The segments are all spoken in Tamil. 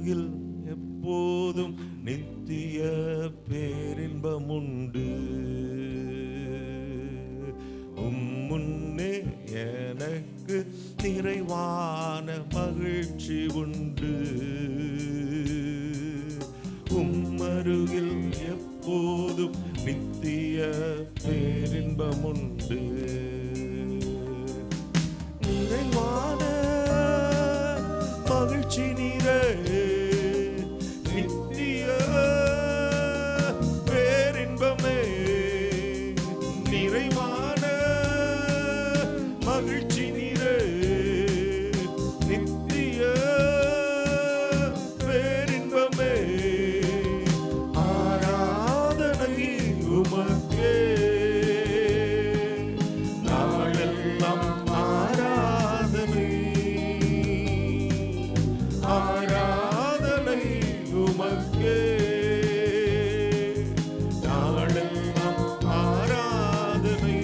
அருகில் எப்போதும் நித்திய பேரின்பமுண்டு. முன்னே எனக்கு நிறைவான மகிழ்ச்சி உண்டு. அருகில் எப்போதும் நித்திய பேரின்பமுண்டு. நிறைவான மகிழ்ச்சி நீரே, நித்திய பேரின்பமே. நிறைவான மகிழ்ச்சி நீரே, நித்திய பேரின்பமே. ஆராதனை உமக்கே நாளெல்லாம், ஆராதனை ஆராதனை உமக்கே நாளெல்லாம், ஆராதனை.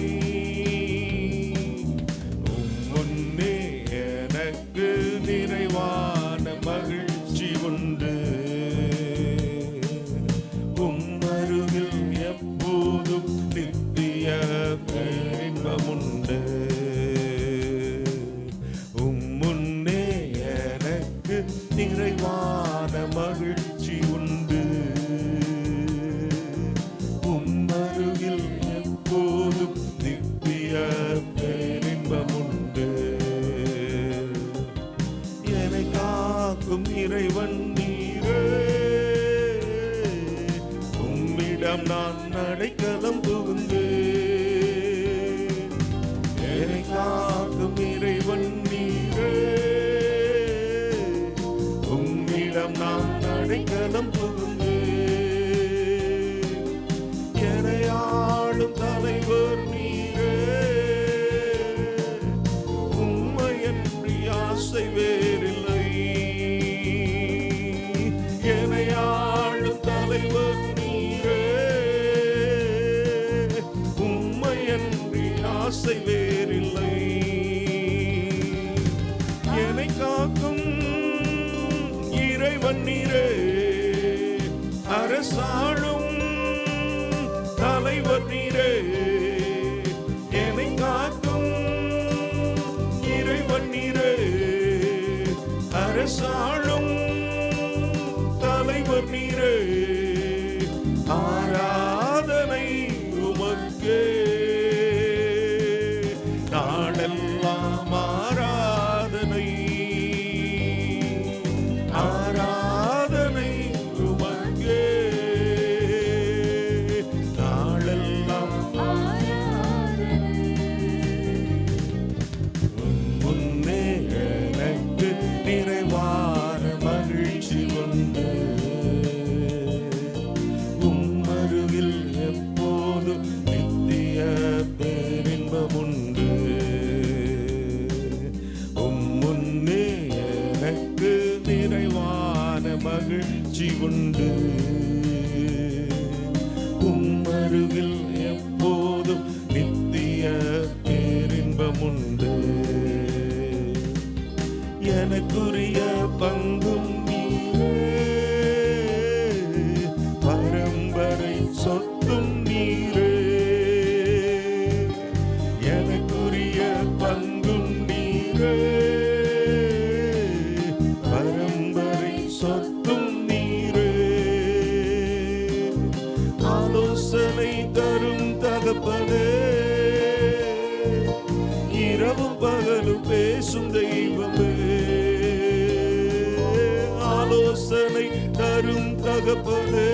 முன்னே எனக்கு நிறைவான மகிழ்ச்சி உண்டு. அருகில் எப்போதும் நித்திய பேரின்பமுண்டு. முன்னே எனக்கு நிறைவான மகிழ்ச்சி உண்டு. அருகில் எப்போதும் நித்திய பேரின்பமுண்டு. என்னை காக்கும் இறைவன் நீரே, உம்மிடம் நான் அடைக்கலம் புகுந்தேன். என்னை காக்கும் இறைவன் நீரே, உம்மிடம் நான் அடைக்கலம் புகுந்தேன். என்னை ஆளும் தலைவர் நீரே, உம்மையன்றி ஆசை வேறில்லை. என்னை ஆளும் தலைவர் நீரே, உம்மையன்றி ஆசை வேறில்லை. என்னை காக்கும் இறைவன் நீரே, அரசாளும் தலைவர் நீரே. என்னை காக்கும் இறைவன் நீரே, அரசாளும் தலைவர் நீரே. ஆராதனை உமக்கே நாளெல்லாம், ஆராதனை ஆராதனை உமக்கே நாளெல்லாம். முன்னே எனக்கு நிறைவான மகிழ்ச்சி உண்டு. அருகில் எப்போதும் நித்திய பேரின்பமுண்டு. முன்னே எனக்கு நிறைவான மகிழ்ச்சி உண்டு. அருகில் எப்போதும் நித்திய பேரின்பமுண்டு. எனக்குரிய பங்கும் நீரே, பரம்பரை சொத்தும் நீரே. எனக்குரிய பங்கும் நீரே, பரம்பரை சொத்தும் நீரே. ஆலோசனை தரும் தகப்பனே, இரவும் பகலும் பேசும் தெய்வமே. ஆலோசனை தரும் தகப்பனே,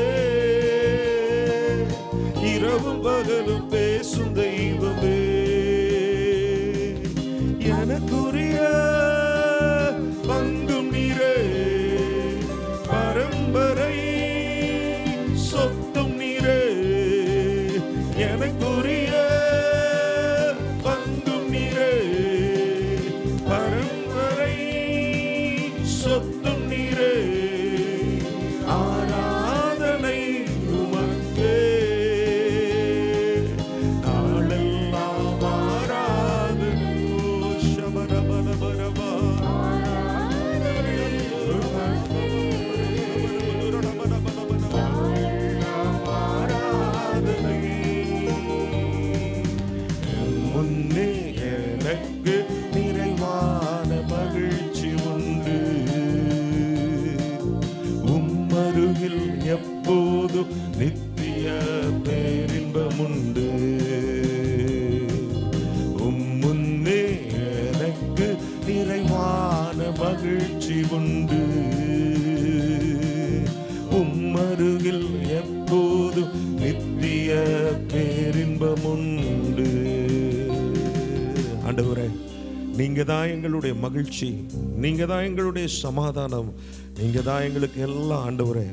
இரவும் பகலும் பேசும் தெய்வமே. எனக்குரிய பங்கும் நீரே, பரம்பரை சொத்தும் நீரே. எனக்குரிய பங்கும் நீரே, பரம்பரை சொத்தும் நீரே. ஆராதனை உமக்கே நாளெல்லாம், எப்போதும் நித்திய பேரின்பமுண்டு. முன்னே எனக்கு நிறைவான மகிழ்ச்சி உண்டு. உம்மருகில் எப்போதும் நித்திய பேரின்பமுண்டு. ஆண்டவரே, நீங்க தான் எங்களுடைய மகிழ்ச்சி, நீங்க தான் எங்களுடைய சமாதானம், நீங்க தான் எங்களுக்கு எல்லாம். ஆண்டவரே,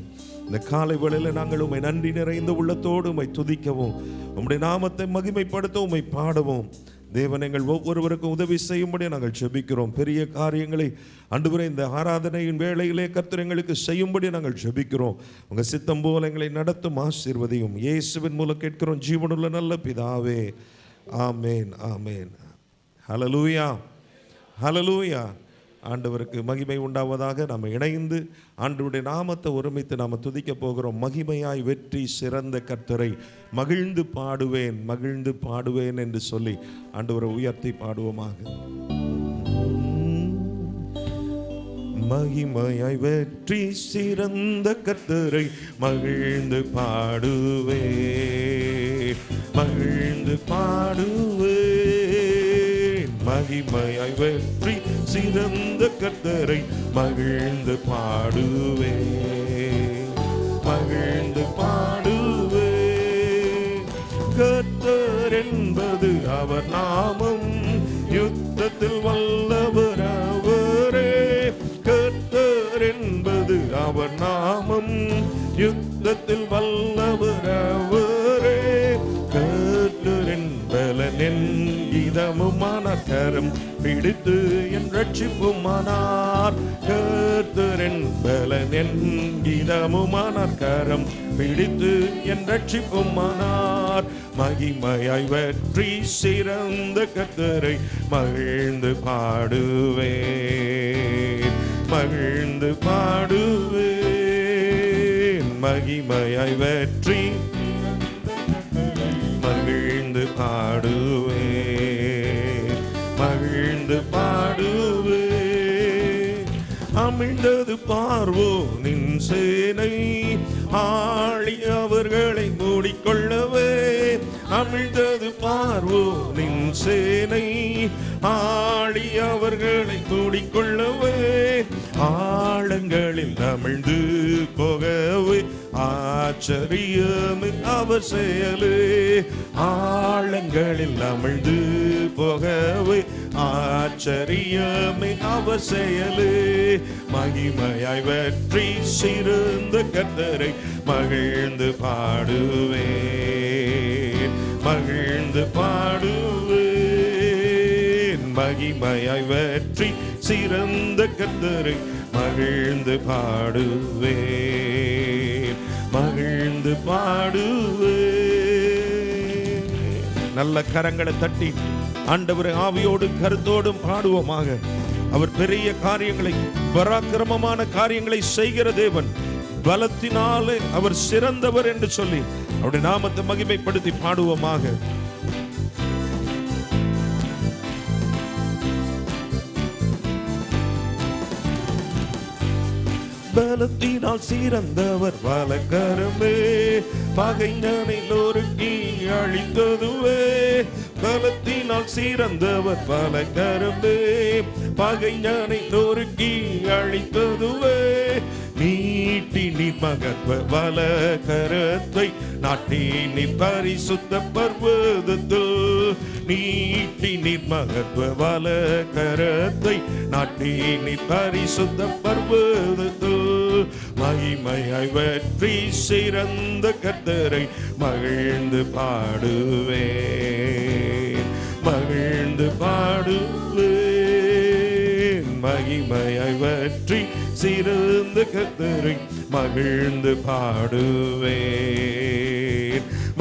இந்த காலை வேளையில் நாங்கள் உம்மை நன்றி நிறைந்த உள்ளத்தோடு உம்மை துதிக்கவும், உம்முடைய நாமத்தை மகிமைப்படுத்த உம்மை பாடவும் தேவன் எங்கள் ஒவ்வொருவருக்கும் உதவி செய்யும்படி நாங்கள் ஜெபிக்கிறோம். பெரிய காரியங்களை ஆண்டவரே இந்த ஆராதனையின் வேளையிலே கர்த்தர் எங்களுக்கு செய்யும்படி நாங்கள் ஜெபிக்கிறோம். உங்க சித்தம் போல எங்களை நடத்தும், ஆசீர்வதியும். இயேசுவின் மூலம் கேட்கிறோம் ஜீவனுள்ள நல்ல பிதாவே, ஆமேன், ஆமேன். ஹல்லேலூயா, ஹல்லேலூயா. ஆண்டவருக்கு மகிமை உண்டாவதாக. நாம் இணைந்து ஆண்டவருடைய நாமத்தை ஒருமித்து நாம் துதிக்க போகிறோம். மகிமையாய் வெற்றி சிறந்த கர்த்தரை மகிழ்ந்து பாடுவேன், மகிழ்ந்து பாடுவேன் என்று சொல்லி ஆண்டவரை உயர்த்தி பாடுவோமாக. மகிமையாய் வெற்றி சிறந்த கர்த்தரை மகிழ்ந்து பாடுவேன், மகிழ்ந்து பாடுவேன். மகிமையாய் வெற்றி சிறந்த கர்த்தரை மகிழ்ந்து பாடுவேன், மகிழ்ந்து பாடுவேன். கர்த்தர் என்பது அவர் நாமம், யுத்தத்தில் வல்லவர் அவரே. கர்த்தர் என்பது அவர் நாமம், யுத்தத்தில் வல்லவர் அவரே. கர்த்தர் என்பலன் என் இதமுமானார், கரம் பிடித்து என் ரட்சிப்புமானார். கர்த்தர் என்பலன் என் இதமுமானார், கரம் பிடித்து என் ரட்சிப்புமானார். மகிமையாய் வெற்றி சிறந்த கர்த்தரை மகிழ்ந்து பாடுவேன், மகிழ்ந்து பாடுவேன். மகிமையாய் வெற்றி மகிழ்ந்து பாடுவேன், மகிழ்ந்து பாடுவேன். அமிழ்ந்தது பார்வோனின் சேனை, ஆழி அவர்களை மூடிக்கொள்ளவே. அமிழ்ந்தது பார்வோனின் சேனை, ஆழி அவர்களை மூடிக்கொள்ளவே. ஆழங்களில் அமிழ்ந்து போகவே, ஆச்சரியமே அவர் செயலே. ஆழங்களில் அமிழ்ந்து போகவே, ஆச்சரியமே அவர் செயலே. மகிமையாய் வெற்றி சிறந்த கர்த்தரை மகிழ்ந்து பாடுவேன், மகிழ்ந்து பாடுவேன். மகிமையாய் வெற்றி சிறந்த கர்த்தரை மகிழ்ந்து பாடுவேன், மகிழ்ந்து பாடுவேன். நல்ல கரங்களை தட்டி ஆண்டவரை ஆவியோடு கருத்தோடும் பாடுவோமாக. அவர் பெரிய காரியங்களை, பராக்கிரமமான காரியங்களை செய்கிற தேவன், பலத்தினாலே அவர் சிறந்தவர் என்று சொல்லி அவருடைய நாமத்தை மகிமைப்படுத்தி பாடுவோமாக. பலத்தினால் சிறந்தவர் வலக்கரமே, பகைஞனை நொறுக்கி அழித்ததுவே. பலத்தினால் சிறந்தவர் வலக்கரமே, பகைஞனை நொறுக்கி அழித்ததுவே. நீட்டி நீ மகத்வ வலக்கரத்தை நாட்டி நீ பரிசுத்த பர்வதத்தில். நீட்டி நீர் மகத்வ வலக்கரத்தை நாட்டி நீ பரிசுத்த பர்வதத்தில். மகிமையாய் வெற்றி சிறந்த கர்த்தரை மகிழ்ந்து பாடுவேன், மகிழ்ந்து பாடுவேன். மகிமையாய் வெற்றி சிறந்த கர்த்தரை மகிழ்ந்து பாடுவேன்,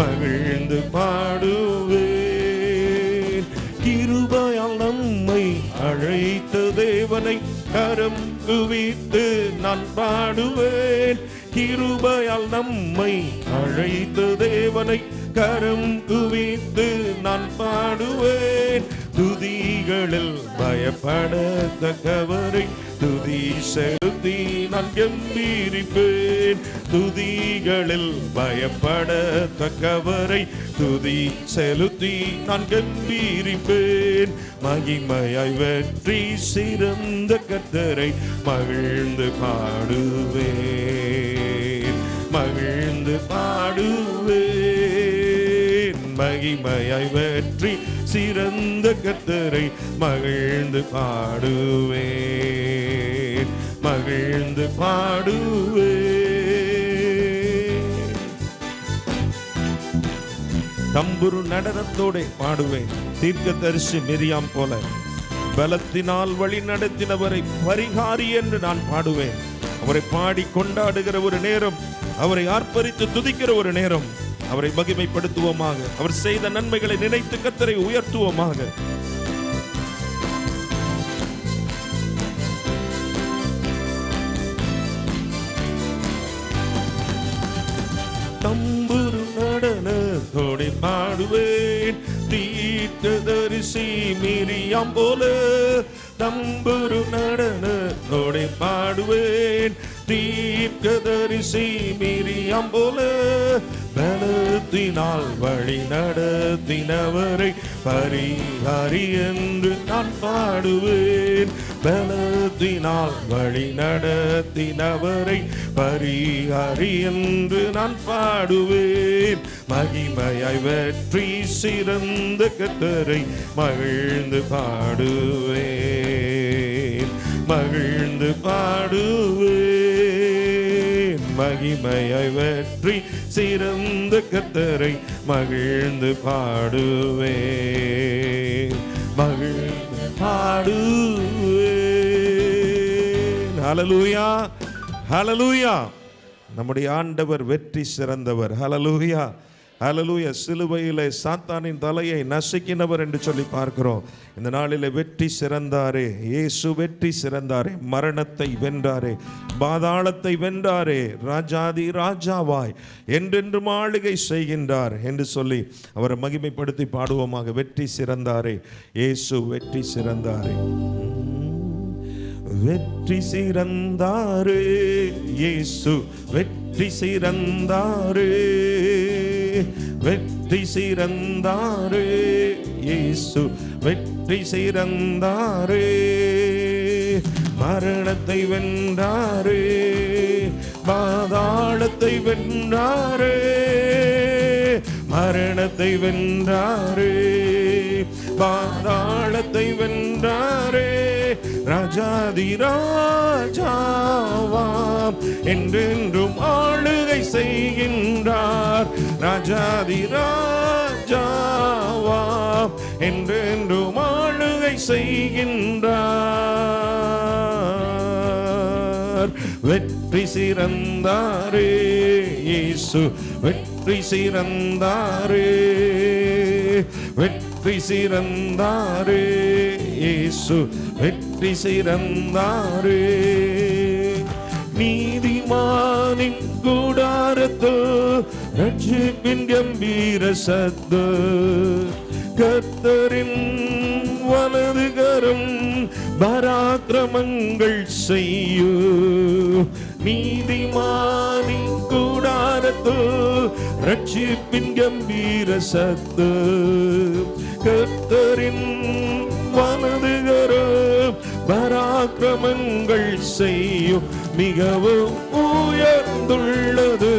மகிழ்ந்து பாடுவேன். கிருபையால் நம்மை அழைத்த தேவனை கரம் குவித்து நான் பாடுவேன். கிருபையால் நம்மை அழைத்த தேவனை கரம் குவித்து நான் பாடுவேன். துதிகளில் பயப்படத்தக்கவரை துதி செலுத்தி நான் கம்பீரிப்பேன். துதிகளில் பயப்படத்தக்கவரை துதி செலுத்தி நான் கம்பீரிப்பேன். மகிமையாய் வெற்றி சிறந்த கர்த்தரை மகிழ்ந்து பாடுவேன், மகிழ்ந்து பாடுவேன். மகிமையாய் வெற்றி சிறந்த கர்த்தரை மகிழ்ந்து பாடுவேன், மகிழ்ந்து பாடுவேன். தம்புரு நடனத்தோட பாடுவேன். தீர்க்கதரிசி மிரியாம் போல பலத்தினால் வழி நடத்தினவரை பரிகாரி என்று நான் பாடுவேன். அவரை பாடி கொண்டாடுகிற ஒரு நேரம், அவரை ஆர்ப்பரித்து துதிக்கிற ஒரு நேரம். அவரை மகிமைப்படுத்துவோமாக. அவர் செய்த நன்மைகளை நினைத்து கர்த்தரை உயர்த்துவோமாக. தம்புரு நடனத்தோட பாடுவேன். தீர்க்கதரிசி மிரியாம் போல தம்புரு நடனத்தோட பாடுவேன். தீர்க்கதரிசி மிரியாம் போல பலத்தினால் வழி நடத்தினவரை பரிகாரி என்று நான் பாடுவேன். பலத்தினால் வழி நடத்தினவரை பரிகாரி என்று நான் பாடுவேன். மகிமையாய் வெற்றி சிறந்த கர்த்தரை மகிழ்ந்து பாடுவேன், மகிழ்ந்து பாடுவேன். மகிமையாய் வெற்றி சிறந்த கர்த்தரை மகிழ்ந்து பாடுவேன், மகிழ்ந்து பாடுவேன். ஹல்லேலூயா, ஹல்லேலூயா. நம்முடைய ஆண்டவர் வெற்றி சிறந்தவர். ஹல்லேலூயா, ஹல்லேலூயா. சிலுவையிலே சாத்தானின் தலையை நசுக்கினவர் என்று சொல்லி பார்க்கிறோம். இந்த நாளிலே வெற்றி சிறந்தாரே, இயேசு வெற்றி சிறந்தாரே. மரணத்தை வென்றாரே, பாதாளத்தை வென்றாரே, ராஜாதி ராஜாவாய் என்றென்றும் ஆளுகை செய்கின்றார் என்று சொல்லி அவரை மகிமைப்படுத்தி பாடுவோமாக. வெற்றி சிறந்தாரே, இயேசு வெற்றி சிறந்தாரே. வெற்றி சிறந்தாரே, இயேசு வெற்றி சிறந்தாரே, வெற்றி சிறந்தாரே, இயேசு வெற்றி சிறந்தாரே. மரணத்தை வென்றாரே, பாதாளத்தை வென்றாரே, மரணத்தை வென்றாரே, பாதாளத்தை வென்றாரே. ராஜாதி ராஜாவாம் என்றென்றும் ஆளுகை செய்கின்றார். ராஜாதி ராஜாவாம் என்றென்றும் ஆளுகை செய்கின்றார். வெற்றி சிறந்தாரே, இயேசு வெற்றி சிறந்தாரே, வெற்றி சிறந்தாரே, இயேசு வெற்றி சிறந்தாரே. நீதிமானின் கூடாரத்தில் ரட்சிப்பின் கம்பீர சத்தம், கர்த்தரின் வலது கரம் பராக்கிரமங்கள் செய்யும். நீதிமானின் கூடாரத்தில் ரட்சிப்பின் கம்பீர சத்தம், கர்த்தரின் வலது கரம் பராக்கிரமங்கள் செய்யும். மிகவும் உயர்ந்துள்ளது,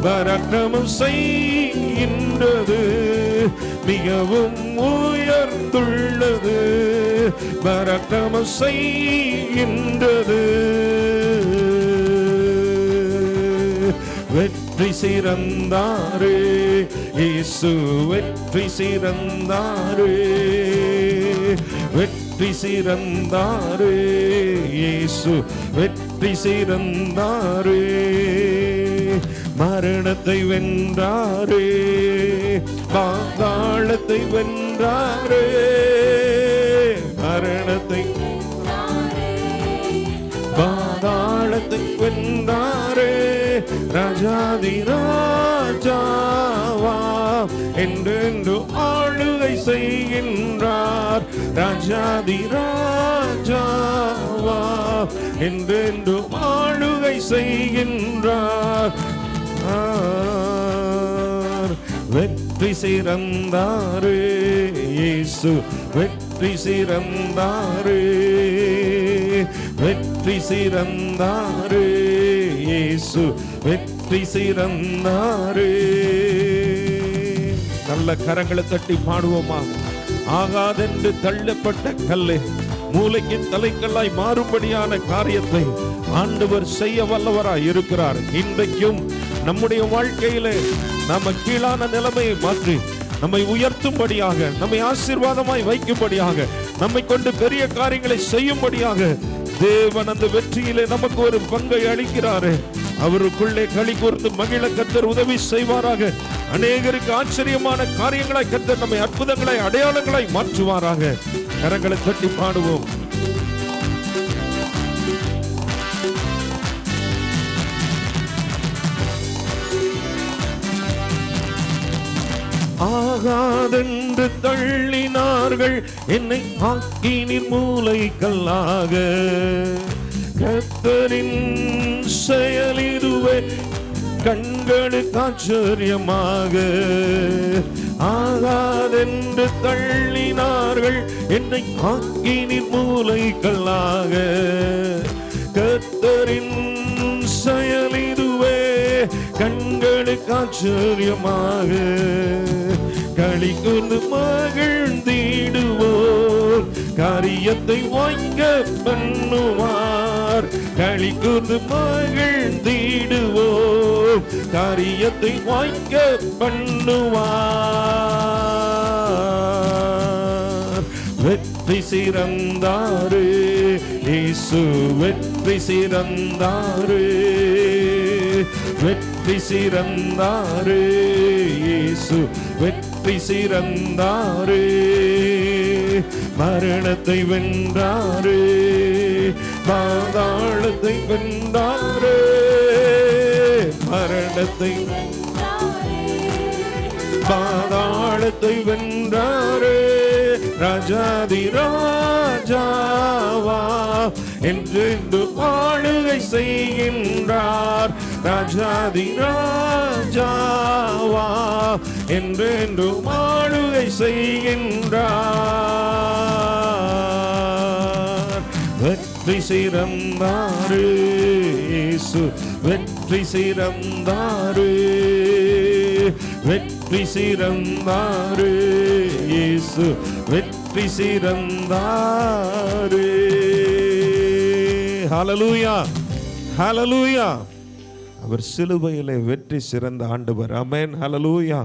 பராக்கிரமம் செய்கின்றது. மிகவும் உயர்ந்துள்ளது, பராக்கிரமம் செய்கின்றது. வெற்றி சிறந்தாரே, இயேசு வெற்றி சிறந்தாரே, வெற்றி சிறந்தாரே, இயேசு வெற்றி சிறந்தாரே. மரணத்தை வென்றாரே, பாதாளத்தை வென்றாரே, மரணத்தை பாதாளத்தை வென்றாரே. ராஜாதி ராஜாவா என்றென்று ஆளுகை செய்கின்றார். ராஜாதி ராஜாவா என்றென்றும் ஆளுகை செய்கின்றார். வெற்றி சிறந்தாரே இயேசு, வெற்றி சிறந்தாரே, வெற்றி சிறந்தாரே இயேசு, வெற்றி சிறந்தாரே. நல்ல கரங்களை தட்டி பாடுவோமா? ஆகாதென்று தள்ளப்பட்ட கல்லே மூளைக்கு தலைக்கல்லாய் மாறும்படியான காரியத்தை ஆண்டவர் செய்ய வல்லவராய் இருக்கிறார். இன்றைக்கும் நம்முடைய வாழ்க்கையிலே நம்ம கீழான நிலைமையை மாற்றி நம்மை உயர்த்தும்படியாக, நம்மை ஆசீர்வாதமாய் வைக்கும்படியாக, நம்மை கொண்டு பெரிய காரியங்களை செய்யும்படியாக தேவன் அந்த வெற்றியிலே நமக்கு ஒரு பங்கை அளிக்கிறாரு. அவருக்குள்ளே களி கூர்ந்து மகிழ கர்த்தர் உதவி செய்வாராக. அநேகருக்கு ஆச்சரியமான காரியங்களாய் கர்த்தர் நம்மை அற்புதங்களாய் அடையாளங்களாய் மாற்றுவாராக. கரங்களை தட்டி பாடுவோம். ஆகாதென்று தள்ளினார்கள் என்னை, ஆக்கினீர் மூலைக்கல்லாக. கர்த்தரின் செயலிதுவே கண்களுக்கு ஆச்சரியமாக. ஆகாதென்று தள்ளினார்கள் என்னை, ஆக்கினீர் மூலைக்கல்லாக. கர்த்தரின் செயலிதுவே கண்களுக்கு ஆச்சரியமாக. களி கூர்ந்து மகிழ்ந்திடுவோர் காரியத்தை வாய்க்க பண்ணுவார். களி கூர்ந்து மகிழ்ந்திடுவோர் காரியத்தை வாய்க்க பண்ணுவார். வெற்றி சிறந்தாரே இயேசு, வெற்றி சிறந்தாரே, வெற்றி சிறந்தாரே இயேசு, வெற்றி சிறந்தாரே. மரணத்தை வென்றாரே, பாதாளத்தை வென்றாரே, மரணத்தை பாதாளத்தை வென்றாரே. ராஜாதி ராஜாவா என்றென்று ஆளுகை செய்கின்றார். ராஜாதி ராஜாவா என்றென்று ஆளுகை செய்கின்றார். வெற்றி சிறந்தாரே இயேசு, வெற்றி சிறந்தாரே, வெற்றி சிறந்தாரே இயேசு, வெற்றி சிறந்தாரே. ஹல்லேலூயா, ஹல்லேலூயா. அவர் சிலுவையிலே வெற்றி சிறந்த ஆண்டவர். ஆமென், ஹல்லேலூயா.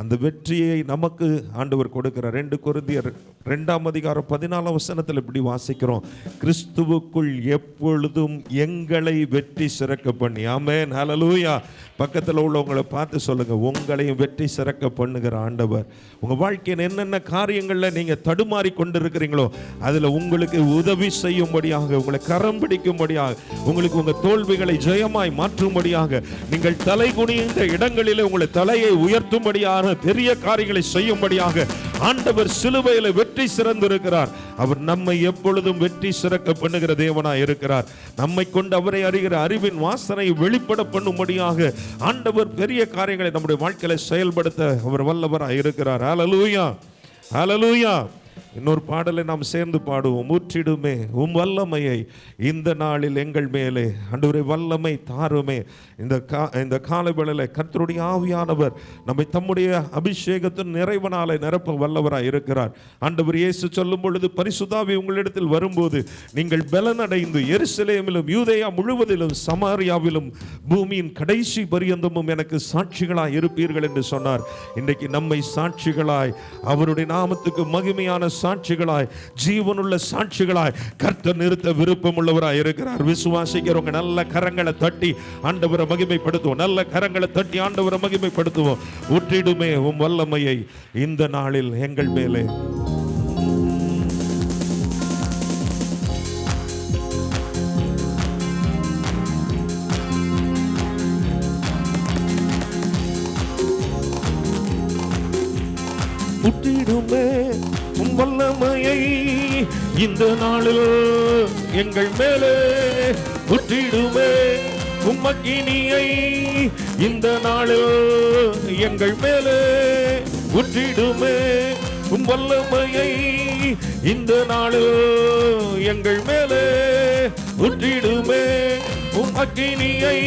அந்த வெற்றியை நமக்கு ஆண்டவர் கொடுக்கிறார். 2 கொரிந்தியர் 2:14 இப்படி வாசிக்கிறோம், கிறிஸ்துவுக்குள் எப்பொழுதும் எங்களை வெற்றி சிறக்க பண்ணி. ஆமென், ஹல்லேலூயா. பக்கத்தில் உள்ளவங்களை பார்த்து சொல்லுங்க, உங்களையும் வெற்றி சிறக்க பண்ணுகிற ஆண்டவர். உங்க வாழ்க்கையின் என்னென்ன காரியங்களில் நீங்க தடுமாறி கொண்டிருக்கிறீங்களோ அதில் உங்களுக்கு உதவி செய்யும்படியாக, உங்களை கரம் பிடிக்கும்படியாக, உங்களுக்கு உங்க தோல்விகளை ஜெயமாய் மாற்றும்படியாக, நீங்கள் தலை குனிந்த இடங்களிலே உங்களை தலையை உயர்த்தும்படியாக, பெரிய காரியங்களை செய்யும்படியாக ஆண்டவர் சிலுவையில் வெற்றி சிறந்திருக்கிறார். அவர் நம்மை எப்பொழுதும் வெற்றி சிறக்க பண்ணுகிற தேவனாய் இருக்கிறார். நம்மை கொண்டு அவரை அறிகிற அறிவின் வாசனை வெளிப்பட பண்ணும்படியாக ஆண்டவர் பெரிய காரியங்களை நம்முடைய வாழ்க்கையில செயல்படுத்த அவர் வல்லவராய் இருக்கிறார். ஹல்லேலூயா, ஹல்லேலூயா. இன்னொரு பாடலை நாம் சேர்ந்து பாடுவோம். ஊற்றிடுமே உம் வல்லமையை இந்த நாளில் எங்கள் மேலே, ஆண்டவரே வல்லமை தாருமே. இந்த காலைவேளையில் கர்த்தருடைய ஆவியானவர் நம்மை தம்முடைய அபிஷேகத்தின் நிறைவனாலே நிரப்ப வல்லவராய் இருக்கிறார். ஆண்டவர் இயேசு சொல்லும் பொழுது, பரிசுத்தாவி உங்களிடத்தில் வரும்போது நீங்கள் பலனடைந்து எருசலேமிலும் யூதேயா முழுவதிலும் சமாரியாவிலும் பூமியின் கடைசி பரியந்தமும் எனக்கு சாட்சிகளாய் இருப்பீர்கள் என்று சொன்னார். இன்றைக்கு நம்மை சாட்சிகளாய், அவருடைய நாமத்துக்கு மகிமையான சாட்சிகளாய், ஜீவனுள்ள சாட்சிகளாய் கர்த்தர் நிறுத்த விருப்பம் உள்ளவராய் இருக்கிறார். விசுவாசிக்கிறவங்க நல்ல கரங்களை தட்டி ஆண்டவரை மகிமைப்படுத்துவோம். நல்ல கரங்களை தட்டி ஆண்டவரை மகிமைப்படுத்துவோம். ஊற்றிடுமே உம் வல்லமையை இந்த நாளில் எங்கள் மேலே. ஊற்றிடுமே உம் வல்லமையை இந்த நாளில் எங்கள் மேலே. ஊற்றிடுமே உம்மக்கினியை இந்த நாளில் எங்கள் மேலே ஊற்றிடுமே வல்லமையை இந்த நாளில் எங்கள் மேலே ஊற்றிடுமே அக்கினியை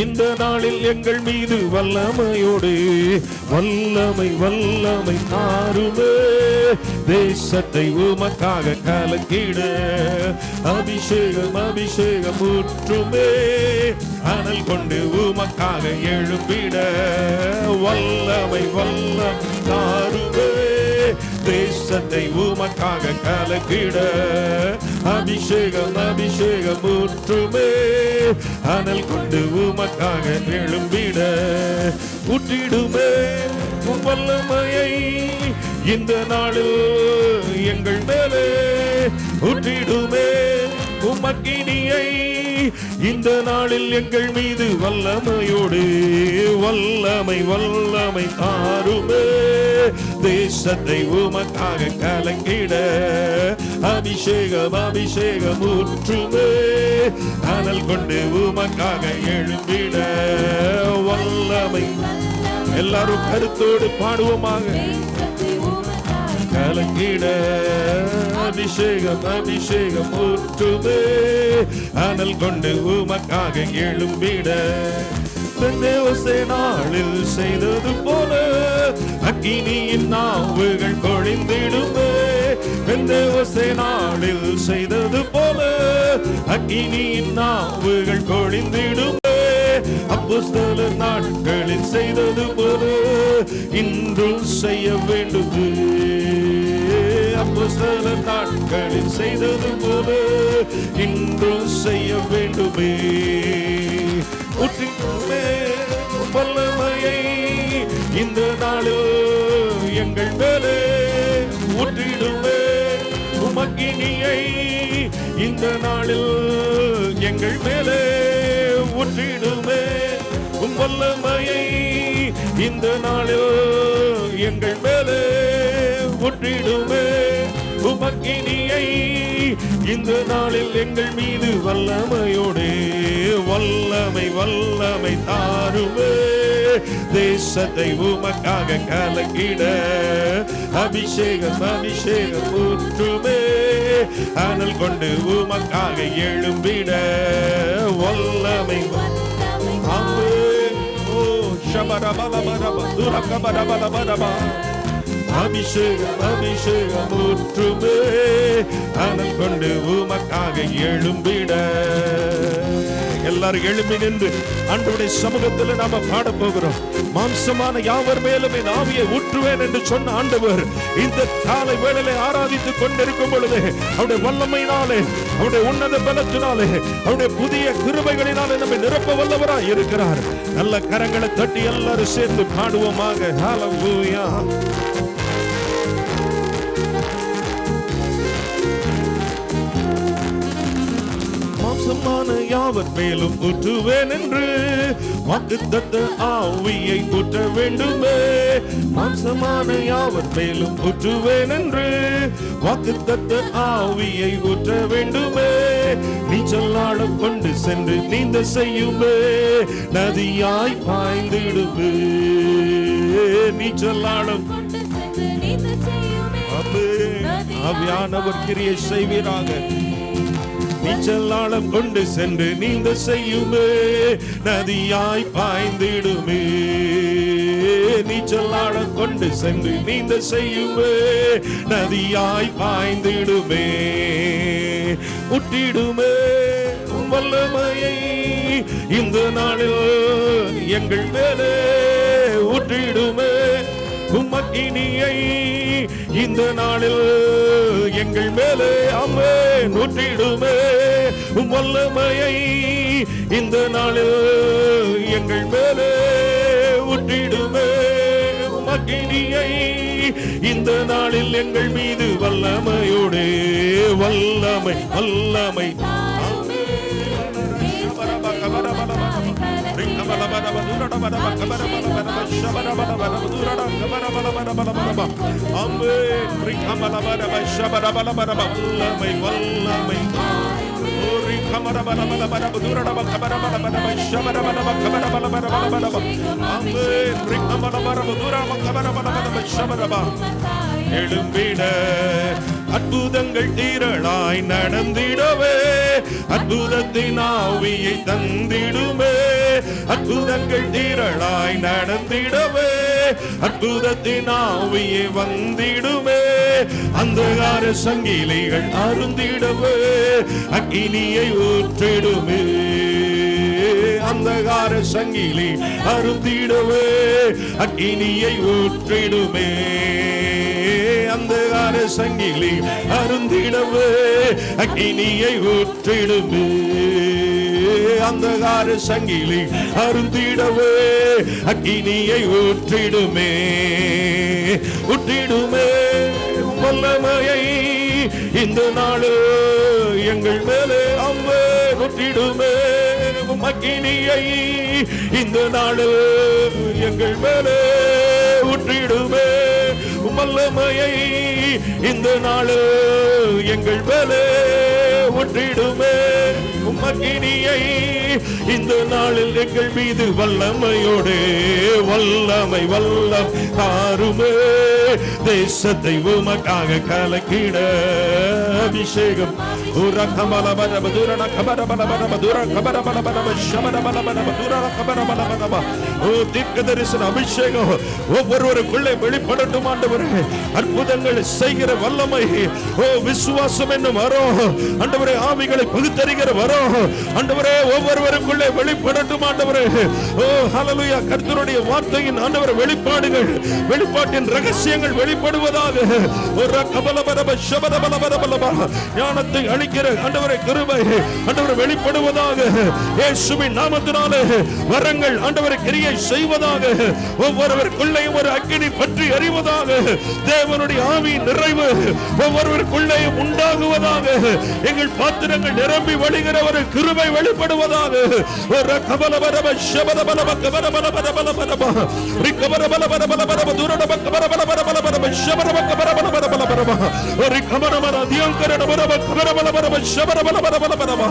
இந்த நாளில் எங்கள் மீது வல்லமையோடு வல்லமை வல்லமை தாருமே தேசத்தை உமக்காக கலக்கிட அபிஷேகம் அபிஷேகம் ஊற்றுமே அனல் கொண்டு உமக்காக எழுப்பிட வல்லமை வல்லம் தாருமே தேசத்தை உமக்காக கலக்கிட அபிஷேகம் அபிஷேகம் ஊற்றுமே அனல் கொண்டு உமக்காக எழும்பிட ஊற்றிடுமே வல்லமையை இந்த நாளில் எங்கள் மேலே ஊற்றிடுமே உமக்கினியை இந்த நாளில் எங்கள் மீது வல்லமையோடு வல்லமை வல்லமை தாருமே தேசத்தை உமக்காக கலங்கிட அபிஷேகம் அபிஷேகம் ஊற்றுமே அனல் கொண்டு உமக்காக எழும்பிட வல்லமை எல்லாரும் கருத்தோடு பாடுவோமாக கலங்கிட அபிஷேகம் அபிஷேகம் ஊற்றுமே அனல் கொண்டு உமக்காக எழும்பிட நாளில் செய்தது போல அக்கினியின் நாவுகள் கொழிந்திடுமே நாளில் செய்தது போல அக்கினியின் நாவுகள் கொழிந்திடுமே அப்போஸ்தலர் நாட்களில் செய்தது போல இன்றும் செய்ய வேண்டுமே அப்போஸ்தலர் நாட்களில் செய்தது போல இன்றும் செய்ய வேண்டுமே ஊற்றிடுமே வல்லமையை இந்த நாளில் எங்கள் மேலே ஊற்றிடுமே உமக்கினியை இந்த நாளில் எங்கள் மேலே ஊற்றிடுமே வல்லமையை இந்த நாளில் எங்கள் மேலே ஊற்றிடுமே உமக்கினியை இந்த நாளில் எங்கள் மீது வல்லமையோடு வல்லமை வல்லமை தாருமே தேசத்தை உமக்காக கலக்கிட அபிஷேகம் அபிஷேகம் ஊற்றுமே அனல் கொண்டு உமக்காக எழும்பிட வல்லமை அபிஷேகம் அபிஷேகம் ஊற்றுமே அனல் கொண்டு உமக்காக எழும்பிட எல்லாரும் எழும்பி நின்று ஆண்டவருடைய சமூகத்தில் நாம பாட போகிறோம். மாம்சமான யாவர் மேலும் என் ஆவியை ஊற்றுவேன் என்று சொன்ன ஆண்டவர் இந்த காலை வேளையிலே ஆராதித்துக் கொண்டிருக்கும் பொழுது அவருடைய வல்லமையினாலே அவருடைய உன்னத பலத்தினாலே அவருடைய புதிய கிருபைகளினாலே நம்மை நிரப்ப வல்லவராய் இருக்கிறார். நல்ல கரங்களை தட்டி எல்லாரும் சேர்ந்து பாடுவோமாக. ஹல்லேலூயா. மாம்சமான யாவர் மேலும் ஊற்றுவேன் என்று வாக்குத்தத்த ஆவியை ஊற்ற வேண்டுமே. மாம்சமான யாவர் மேலும் ஊற்றுவேன் என்று வாக்குத்தத்த ஆவியை ஊற்ற வேண்டுமே. நீச்சலாடம் கொண்டு சென்று நீந்த செய்யுமே நதியாய் பாய்ந்திடுமே. நீச்சலாடம் ஆவியானவர் கிரியை செய்வீராக. நீச்சலாடம் கொண்டு சென்று நீந்த செய்யுமே நதியாய் பாய்ந்திடுமே. நீச்சலாடம் கொண்டு சென்று நீந்த செய்யுமே நதியாய் பாய்ந்திடுமே. ஊற்றிடுமே வல்லமையை இந்த நாளில் எங்கள் மேலே ஊற்றிடுமே. உம்மக்கினியை இந்த நாளில் எங்கள் மேலே ஆமென் ஊற்றிடுமே. வல்லமையை இந்த நாளில் எங்கள் மேலே ஊற்றிடுமே. உம்மக்கினியை இந்த நாளில் எங்கள் மீது வல்லமையோடு வல்லமை வல்லமை வல்லமை வல்லமை எழும்பிட அற்புதங்கள் திரளாய் நடந்திடவே அற்புதத்தின் ஆவியை தந்திடுமே. அற்புதங்கள் திரளாய் நடந்திடவே அற்புதத்தின் ஆவியை வந்திடுமே. அந்தகார சங்கிலிகள் அருந்திடவே அக்கினியை ஊற்றிடுமே. அந்தகார சங்கிலி அருந்திடவே அக்கினியை ஊற்றிடுமே. அந்தகார சங்கிலி அருந்திடவே அக்கினியை ஊற்றிடுமே. அந்தகார சங்கிலி அருந்திடவே அக்கினியை ஊற்றிடுமே. ஊற்றிடுமே வல்லமையை இந்த நாளு எங்கள் மேலே அம்மே. ஊற்றிடுமே அக்கினியை இந்த நாளு எங்கள் மேலே ஊற்றிடுமே. வல்லமையை இந்த நாளு எங்கள் மேலே ஊற்றிடுமே. அக்கினியை இந்த நாளில் எங்கள் மீது வல்லமையோடு வல்லமை வல்லம் தாருமே. தேசத்தை உமக்காக கலக்கிட அபிஷேகம். அபிஷேகம் ஒவ்வொருவருக்குள்ளே வெளிப்படட்டும் ஆண்டவரே. அற்புதங்கள் செய்கிற வல்லமை, ஓ விசுவாசம் என்னும் வரும் ஆண்டவரே. ஆவிகளை பகுத்தறிகிற வரும் ஆண்டவரே ஒவ்வொருவருக்குள்ளே வெளிப்படட்டும் ஆண்டவரே. ஓ ஹல்லேலூயா. கர்த்தருடைய வார்த்தையின் ஆண்டவரே வெளிப்பாடுகள், வெளிப்பாட்டின் ரகசியங்கள் வெளிப்படுவதாக. ஒரு கபலபரப ஷபரபலபரபலப ஞானத்தை அளிக்கிற ஆண்டவரே கிருபை ஆண்டவரே வெளிப்படுவதாக. இயேசுவின் நாமத்தினாலே வரங்கள் ஆண்டவரே கிரியை செய்வதாக. ஒவ்வொருவருக்குள்ளேயும் ஒரு அக்கினி பற்றி எரிவதாக. தேவனுடைய ஆவியின் நிறைவு ஒவ்வொருவருக்குள்ளேயும் உண்டாகுவதாக. எங்கள் பாத்திரங்கள் நிரம்பி வழிகிற ஒரு கிருபை வெளிப்படுவதாக. ஒரு கபலபரப ஷபரபலப கபரபலபரபலபரப ரிகபரபலபரபலபரப துரடப கபரபலபரபலபரப ஷபரப கபரபலபரபலபரப ஒரு கபரமர தியங்கரபரப கபரபலபரப ஷபரபலபரபலபரப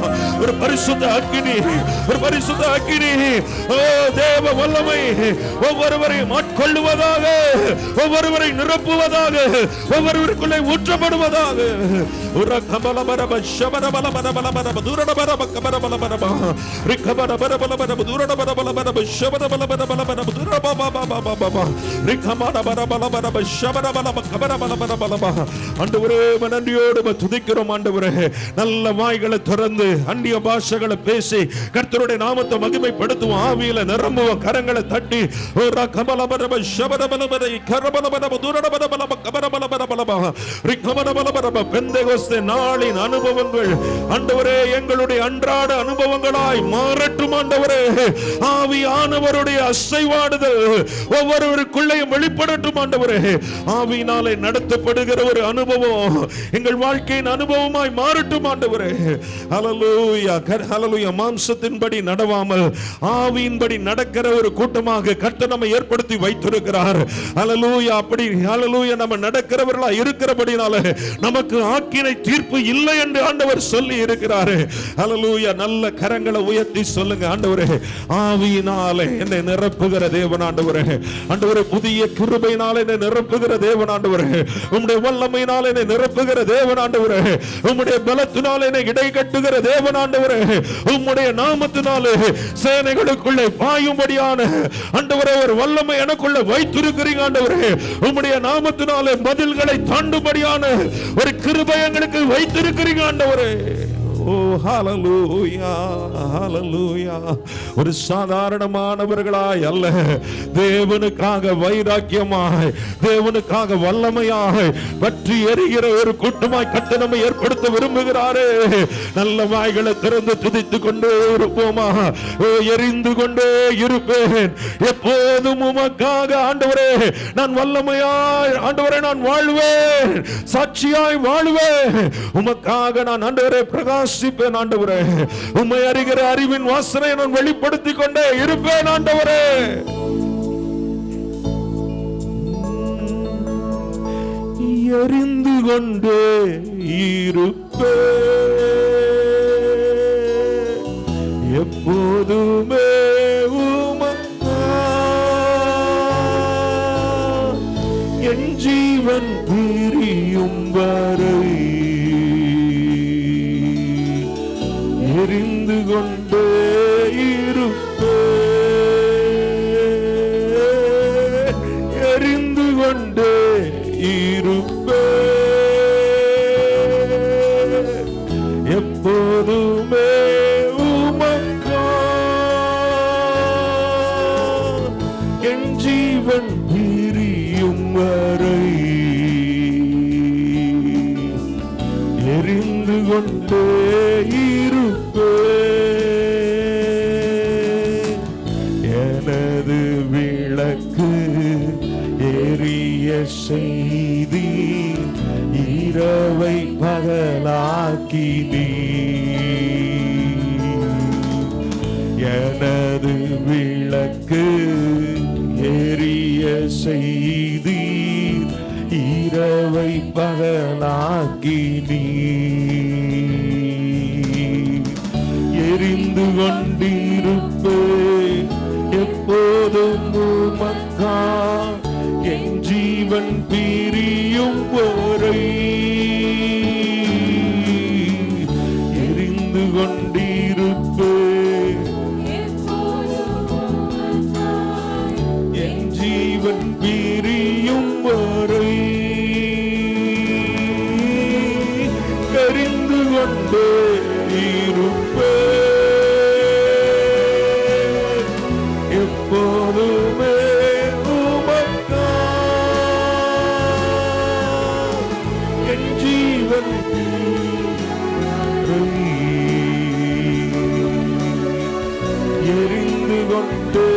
ஒரு பரிசுத்த அக்கினி, ஒரு பரிசுத்த அக்கினி. ஓ தேவ வல்லமை ஒவ்வொருவரையும் ஆட்கொள்ளுவதாக, ஒவ்வொருவரை நிரப்புவதாக, ஒவ்வொருவருக்குள்ளே ஊற்றப்படுவதாக. ஒரு கபலபரப ஷபரபலபரபலபரப துரடபரப கபரபலபரப ரிகபரபரபலபரப துரடபரபலபரப ஷபரபலபரபலபரப துரபபபபபப ரிகமரபரபலபரப ஷபரபலப கபரபலபரபலப. ஆண்டவரே நன்றியோடு துதிக்கிறோம் ஆண்டவரே. நல்ல வாய்களை திறந்து அந்நிய பாஷைகளை பேசி கர்த்தருடைய நாமத்தை மகிமைப்படுத்துவோம். ஆவியில நிரம்புவோம். கரங்களை தட்டி ஒரு கபலபரப ஷபரபலபர கரபலபரப துரடபரபலப கபரபலபரபலப ரிகமரபலபரப. பெந்தெகோஸ்தே நாளின் அனுபவங்கள் ஆண்டவரே எங்களுடைய அன்றாட அனுபவங்களாய் மாறட்டும் ஆண்டவரே. ஆவியானவருடைய அசைவாடுதல் ஒவ்வொருவருக்குள்ளேயும் வெளிப்படட்டும் ஆண்டவரே. ஆவியினாலே நடத்தப்படுகிற ஒரு அனுபவம் எங்கள் வாழ்க்கையின் அனுபவமாய் மாறட்டும் ஆண்டவரே. ஹல்லேலூயா, ஹல்லேலூயா. மாம்சத்தின்படி நடவாமல் ஆவியின்படி நடக்கிற ஒரு கூட்டமாக கர்த்தர் நம்மை ஏற்படுத்தி வைத்திருக்கிறார். ஹல்லேலூயா. அப்படி ஹல்லேலூயா நம்ம நடக்கிறவர்களா இருக்கிறபடினால நமக்கு ஆக்கினை தீர்ப்பு இல்லை என்று ஆண்டவர் சொல்லி இருக்கிறார். ஹல்லேலூயா. நல்ல கரங்களை உயர்த்தி சொல்லுங்க, ஆண்டவரே ஆவியினாலே என்னை நிரப்புகிற தேவன் ஆண்டவரே. ஆண்டவரே புதிய கிருபையினாலே என்னை நிரப்புகிற தேவன் ஆண்டவரே. உம்முடைய வல்லமையினாலே என்னை நிரப்புகிற தேவன் ஆண்டவரே. உம்முடைய பலத்தினாலே என்னை இடை கட்டுகிற தேவன் ஆண்டவரே. உம்முடைய நாமத்தினாலே சேனைகளுக்குள்ளே பாயும்படியான ஆண்டவரே ஒரு வல்லமை எனக்குள்ள வைத்திருக்கிறீங்க ஆண்டவரே. உம்முடைய நாமத்தினாலே மதில்களை தாண்டும்படியான ஒரு கிருபை எங்களுக்கு வைத்திருக்கிறீங்க ஆண்டவரே. ஓ ஹல்லேலூயா, ஹல்லேலூயா. ஒரு சாதாரணமானவர்களாய் அல்ல, தேவனுக்காக வைராக்கியமாய், தேவனுக்காக வல்லமையாய் பற்றி எரிகிற ஒரு கூட்டமாய் கர்த்தர் நம்மை ஏற்படுத்த விரும்புகிறாரே. நல்ல வாய்களை திறந்து துதித்துக் கொண்டே இருப்போமா? எரிந்து கொண்டே இருப்பேன் எப்போதும் உமக்காக ஆண்டவரே. நான் வல்லமையாய் ஆண்டவரே நான் வாழ்வேன், சாட்சியாய் வாழ்வேன். உமக்காக நான் ஆண்டவரே பிரகாசிப்பேன் ஆண்டவரே. உம்மை அறிகிற அறிவின் வாசனை நான் வெளிப்படுத்திக் கொண்டே இருப்பேன் ஆண்டவரே. எரிந்து கொண்டே இருப்பேன். எப்போதுமே உமக்கா என் ஜீவன் பிரியும் வரை எரிந்து கொண்டே இருப்பேன், எரிந்து கொண்டே இருப்பேன், எப்போதுமே உமக்கா என் ஜீவன் பிரியும் வரை எரிந்து கொண்டே இருப்பேன். எனது விளக்கு எரிய செய்தி இரவை பகலாக்கினீ, எனது விளக்கு எரிய செய்தி இரவை பகலாக்கினீ, எரிந்து கொண்டிருப்பேன் எப்போதும் உமக்கா என் ஜீவன் பிரியும் வரை எரிந்து கொண்டிருப்பேன், என் ஜீவன் பிரியும் வரை எரிந்து கொண்டே இருப்பேன், எப்போதுமே உமக்கா என் ஜீவன் எரிந்து கொண்டே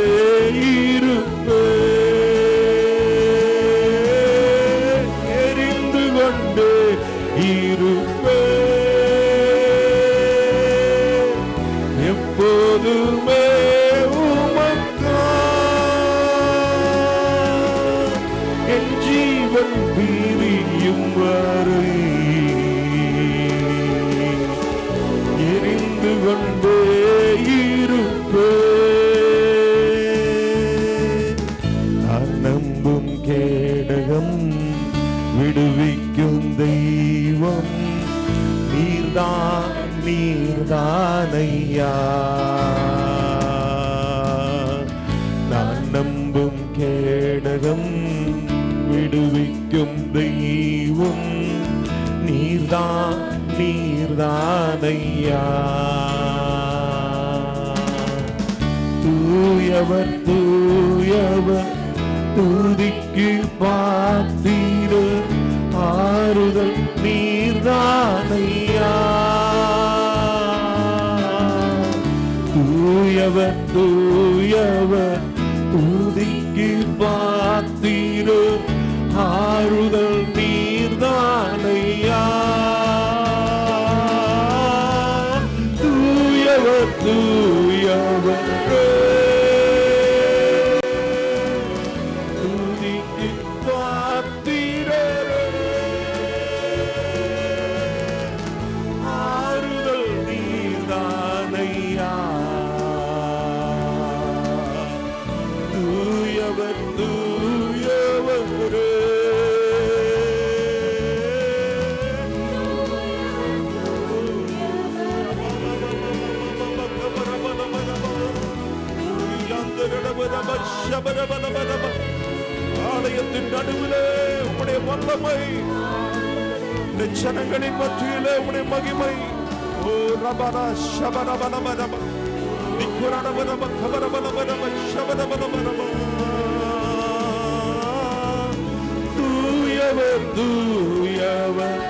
இருப்பேன், எரிந்து கொண்டே இருப்பேன், எப்போதுமே உமக்கா என் ஜீவன் பிரியும் வரை எரிந்து கொண்டே இருப்பேன். நான் நம்பும் கேடகம் விடுவிக்கும் தெய்வம் நீர்தான், நீர்தானையா. நான் நம்பும் கேடகம் விடுவிக்கும் தெய்வம் நீர்தான், நீர்தானையா. தூயவர் தூயவர் துதிக்கு பாத்திரர் ஆறுதல் நீர்தானையா. தூயவர் தூயவர் துதிக்கு பாத்திரர் ஆறுதல் நீர்தானையா. தூயவர் தூயவர் துதிக்கு பாத்திரர் ஆறுதல் நீர்தானையா. தூயவர் தூயவர் ஆலயத்தின் நடுவிலே உம்முடைய வல்லமை, இந்த ஜனங்களின் மத்தியிலே உம்முடைய மகிமை. ஓ ரபரா ஷபரபலபரப நிக்குரபலப கபரபலபரப ஷபரபலபரப. தூயவர் தூயவர்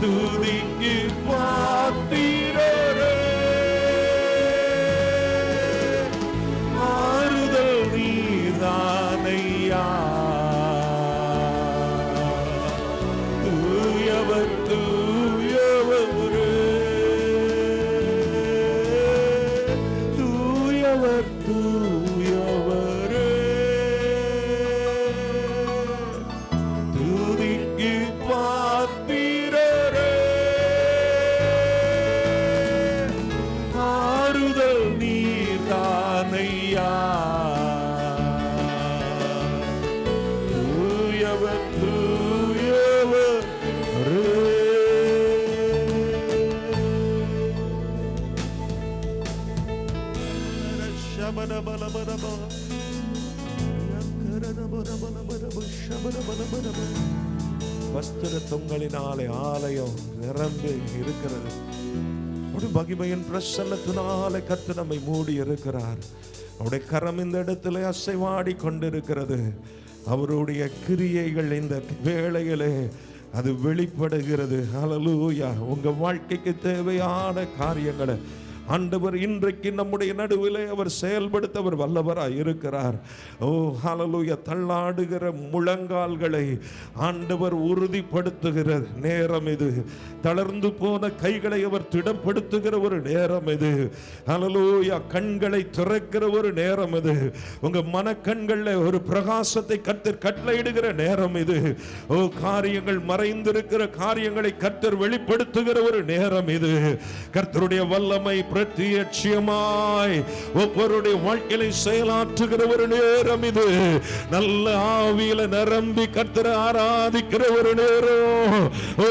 துதிக்கு பாத்திரரே ஆறுதல் நீர்தானையா. தூயவர் தூயவர் தூயவர் தூயவர் தூயவர் தூயவர் வஸ்திர தொங்கலினாலே ஆலயம் நிரம்பி இருக்கிறது. ஒரு மகிமையின் பிரசன்னத்தினாலே கர்த்தர் நம்மை மூடி இருக்கிறார். அவருடைய கரம் இந்த இடத்துல அசைவாடி கொண்டிருக்கிறது. அவருடைய கிரியைகள் இந்த வேளையிலே அது வெளிப்படுகிறது. ஹல்லேலூயா. உங்க வாழ்க்கைக்கு தேவையான காரியங்களை ஆண்டவர் இன்றைக்கு நம்முடைய நடுவிலே அவர் செயல்படுத்த அவர் வல்லவராய் இருக்கிறார். ஓ ஹல்லேலூயா. தள்ளாடுகிற முழங்கால்களை ஆண்டவர் உறுதிப்படுத்துகிற நேரம் இது. தளர்ந்து போன கைகளை அவர் திடப்படுத்துகிற ஒரு நேரம் இது. ஹல்லேலூயா. கண்களை திறக்கிற ஒரு நேரம் இது. உங்க மனக்கண்களில் ஒரு பிரகாசத்தை கர்த்தர் கட்டளையிடுகிற நேரம் இது. ஓ காரியங்கள் மறைந்திருக்கிற காரியங்களை கர்த்தர் வெளிப்படுத்துகிற ஒரு நேரம் இது. கர்த்தருடைய வல்லமை பிரத்யட்சமாய் ஒவ்வொருடைய வாழ்க்கையை செயலாற்றுகிற ஒரு நேரம் இது. நல்ல ஆவியில நிரம்பி கர்த்தரை ஆராதிக்கிற ஒரு நேரம். ஓ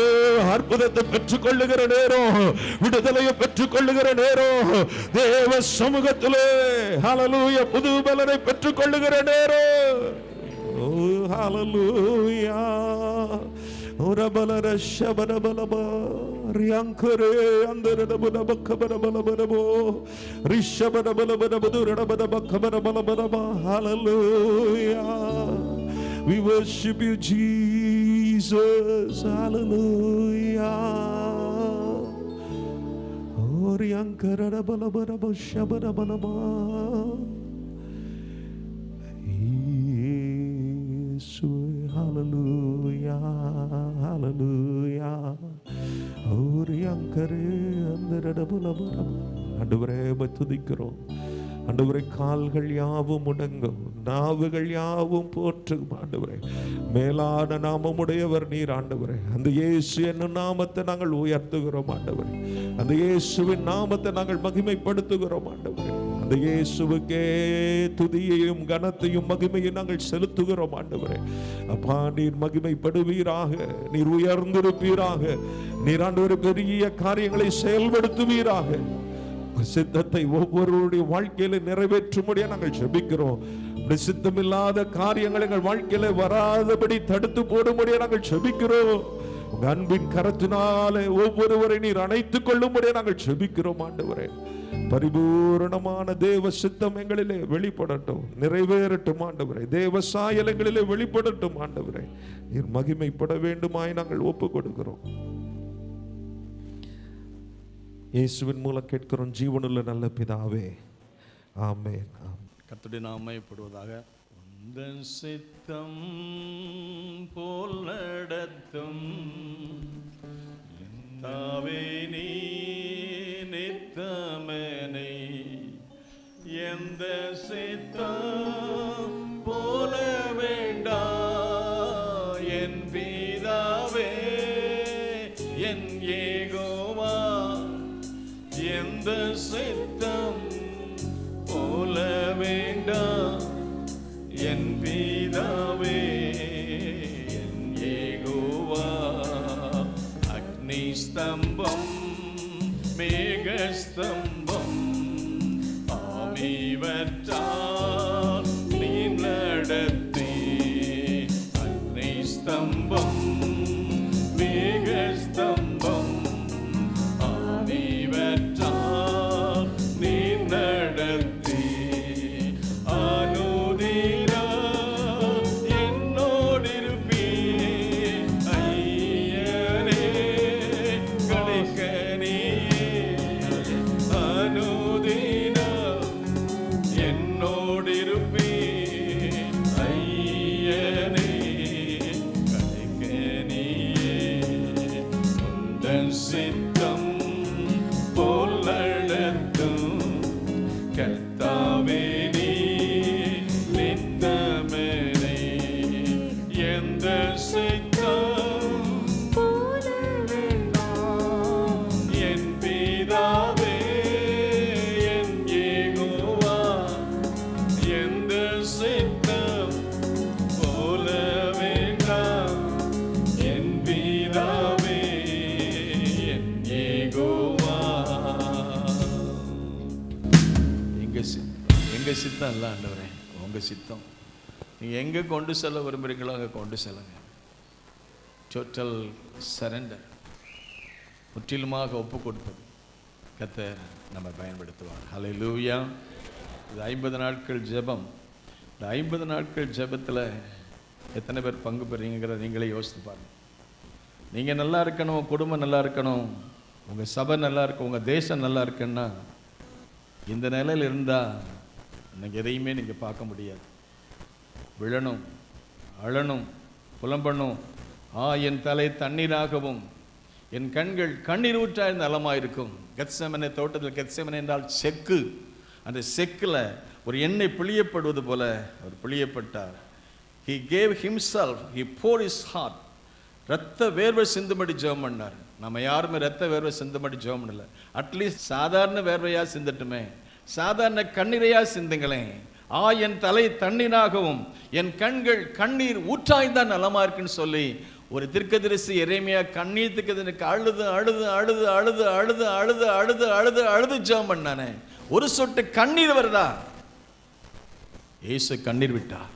அற்புதத்தை பெற்றுக் கொள்ளுகிற நேரம், விடுதலையை பெற்றுக் கொள்ளுகிற நேரம், தேவ சமூகத்திலே ஹல்லேலூயா புது பலனை பெற்றுக் கொள்ளுகிற நேரம். ஓ ஹல்லேலூயா. ஒரபலர ஷபரபலப ரியாங்கரே அந்தரபலபக்கபரபலபரபோ ரிஷபரபலபரபதுரபலபக்கபரபலபரப. ஹல்லேலூயா. We worship you, Jesus. Hallelujah. Oriyankarabalabaraba shabarabalaba. Hallelujah, hallelujah. ஆண்டவரே துதிக்கிறோம். ஆண்டவரே கால்கள் யாவும் முடங்கும், நாவுகள் யாவும் போற்றும். ஆண்டவரே மேலான நாமமுடையவர் நீர். ஆண்டவரே அந்த இயேசு என்னும் நாமத்தை நாங்கள் உயர்த்துகிறோம். ஆண்டவரே அந்த இயேசுவின் நாமத்தை நாங்கள் மகிமைப்படுத்துகிறோம். ஆண்டவரே அந்த இயேசுவுக்கே துதியையும் கனத்தையும் மகிமையும் நாங்கள் செலுத்துகிறோம். ஆண்டவரே அப்பா நீர் மகிமைப்படுவீராக, நீர் உயர்ந்திருப்பீராக, நீர் ஆண்டவரே பெரிய காரியங்களை செயல்படுத்துவீராக. சித்தத்தை ஒவ்வொருவருடைய வாழ்க்கையில நிறைவேற்றும்படியா நாங்கள் ஜெபிக்கிறோம். சித்தமில்லாத காரியங்கள் எங்கள் வாழ்க்கையில வராதபடி தடுத்து போடும்படியா நாங்கள் ஜெபிக்கிறோம். உங்க அன்பின் கரத்தினாலே ஒவ்வொருவரை நீர் அணைத்துக் கொள்ளும்படியா நாங்கள் ஜெபிக்கிறோம். ஆண்டவரே பரிபூரணமான தேவ சித்தம் எங்களிலே வெளிப்படட்டும், நிறைவேறட்டும். ஆண்டவரே தேவ சாயலங்களிலே வெளிப்படட்டும். ஆண்டவரே நீர் மகிமைப்பட வேண்டுமாய் நாங்கள் ஒப்பு கொடுக்கிறோம். இயேசுவின் மூலம் கேட்கிறோம் ஜீவனுள்ள நல்ல பிதாவே, ஆமென். கர்த்தருடைய நாமம் மகிமைப்படுவதாக. உந்தன் சித்தம் போல் நடத்தும் தாவே நீ நித்தமனை, எந்த சித்தம் போல வேண்டாம் என் பிதாவே என் யெகோவா, எந்த சித்தம் போல வேண்டாம் என் பிதாவே என் யெகோவா. அக்னி ஸ்தம்பம் மேகஸ்தம்பம் ஆவிவற்றால் நீ நடத்தி, அக்னி ஸ்தம்பம் மேகஸ்தம்பம் ஆவிவற்றால் நீ நடத்தி, அனுதினா என்னோடிருப்பீர் ஐயனே கடைக்கனியே, அனுதினா என்னோடிருப்பீர் எங்கள் சித்தம் இல்லை ஆண்டவரே, உங்கள் சித்தம். நீங்கள் எங்கே கொண்டு செல்ல விரும்புகிறீங்களோ அங்கே கொண்டு செல்லுங்க. டோட்டல் சரண்டர், முற்றிலுமாக ஒப்பு கொடுப்பது கர்த்தர் நம்ம பயன்படுத்துவார். ஹல்லேலூயா. இது 50 நாட்கள் ஜெபம். இந்த 50 நாட்கள் ஜெபத்தில் எத்தனை பேர் பங்கு பெறீங்கிறத நீங்களே யோசித்து பாருங்கள். நீங்கள் நல்லா இருக்கணும், குடும்பம் நல்லா இருக்கணும், உங்கள் சபை நல்லா இருக்கும், உங்கள் தேசம் நல்லா இருக்குன்னா இந்த நிலையில் இருந்தால் இன்னைக்கு எதையுமே நீங்கள் பார்க்க முடியாது. விழணும், அழணும், புலம்பணும். என் தலை தண்ணீராகவும் என் கண்கள் கண்ணீர் ஊற்றாய் நலமாயிருக்கும். கெத்செமனே தோட்டத்தில், கெத்செமனே என்றால் செக்கு, அந்த செக்கில் ஒரு எண்ணெய் பிழியப்படுவது போல அவர் பிழியப்பட்டார். He gave himself, he poured his heart. ரத்த வேர்வை சிந்தும்படி ஜெபம் பண்ணார். நம்ம யாருமே ரத்த வேர்வை சிந்தும்படி ஜெபம் பண்ணல. அட்லீஸ்ட் சாதாரண வேர்வையாக சிந்தட்டுமே, சாதாரண கண்ணீரையாக சிந்துங்களேன். என் தலை தண்ணீராகவும் என் கண்கள் கண்ணீர் ஊற்றாய்தான் நலமா இருக்குன்னு சொல்லி ஒரு தீர்க்கதரிசி எரேமியா கண்ணீர் திக்கதனுக்கு அழுது அழுது அழுது அழுது அழுது அழுது அழுது அழுது அழுது ஜெபம் பண்ணானே. ஒரு சொட்டு கண்ணீர் வருதா? இயேசு கண்ணீர் விட்டார்.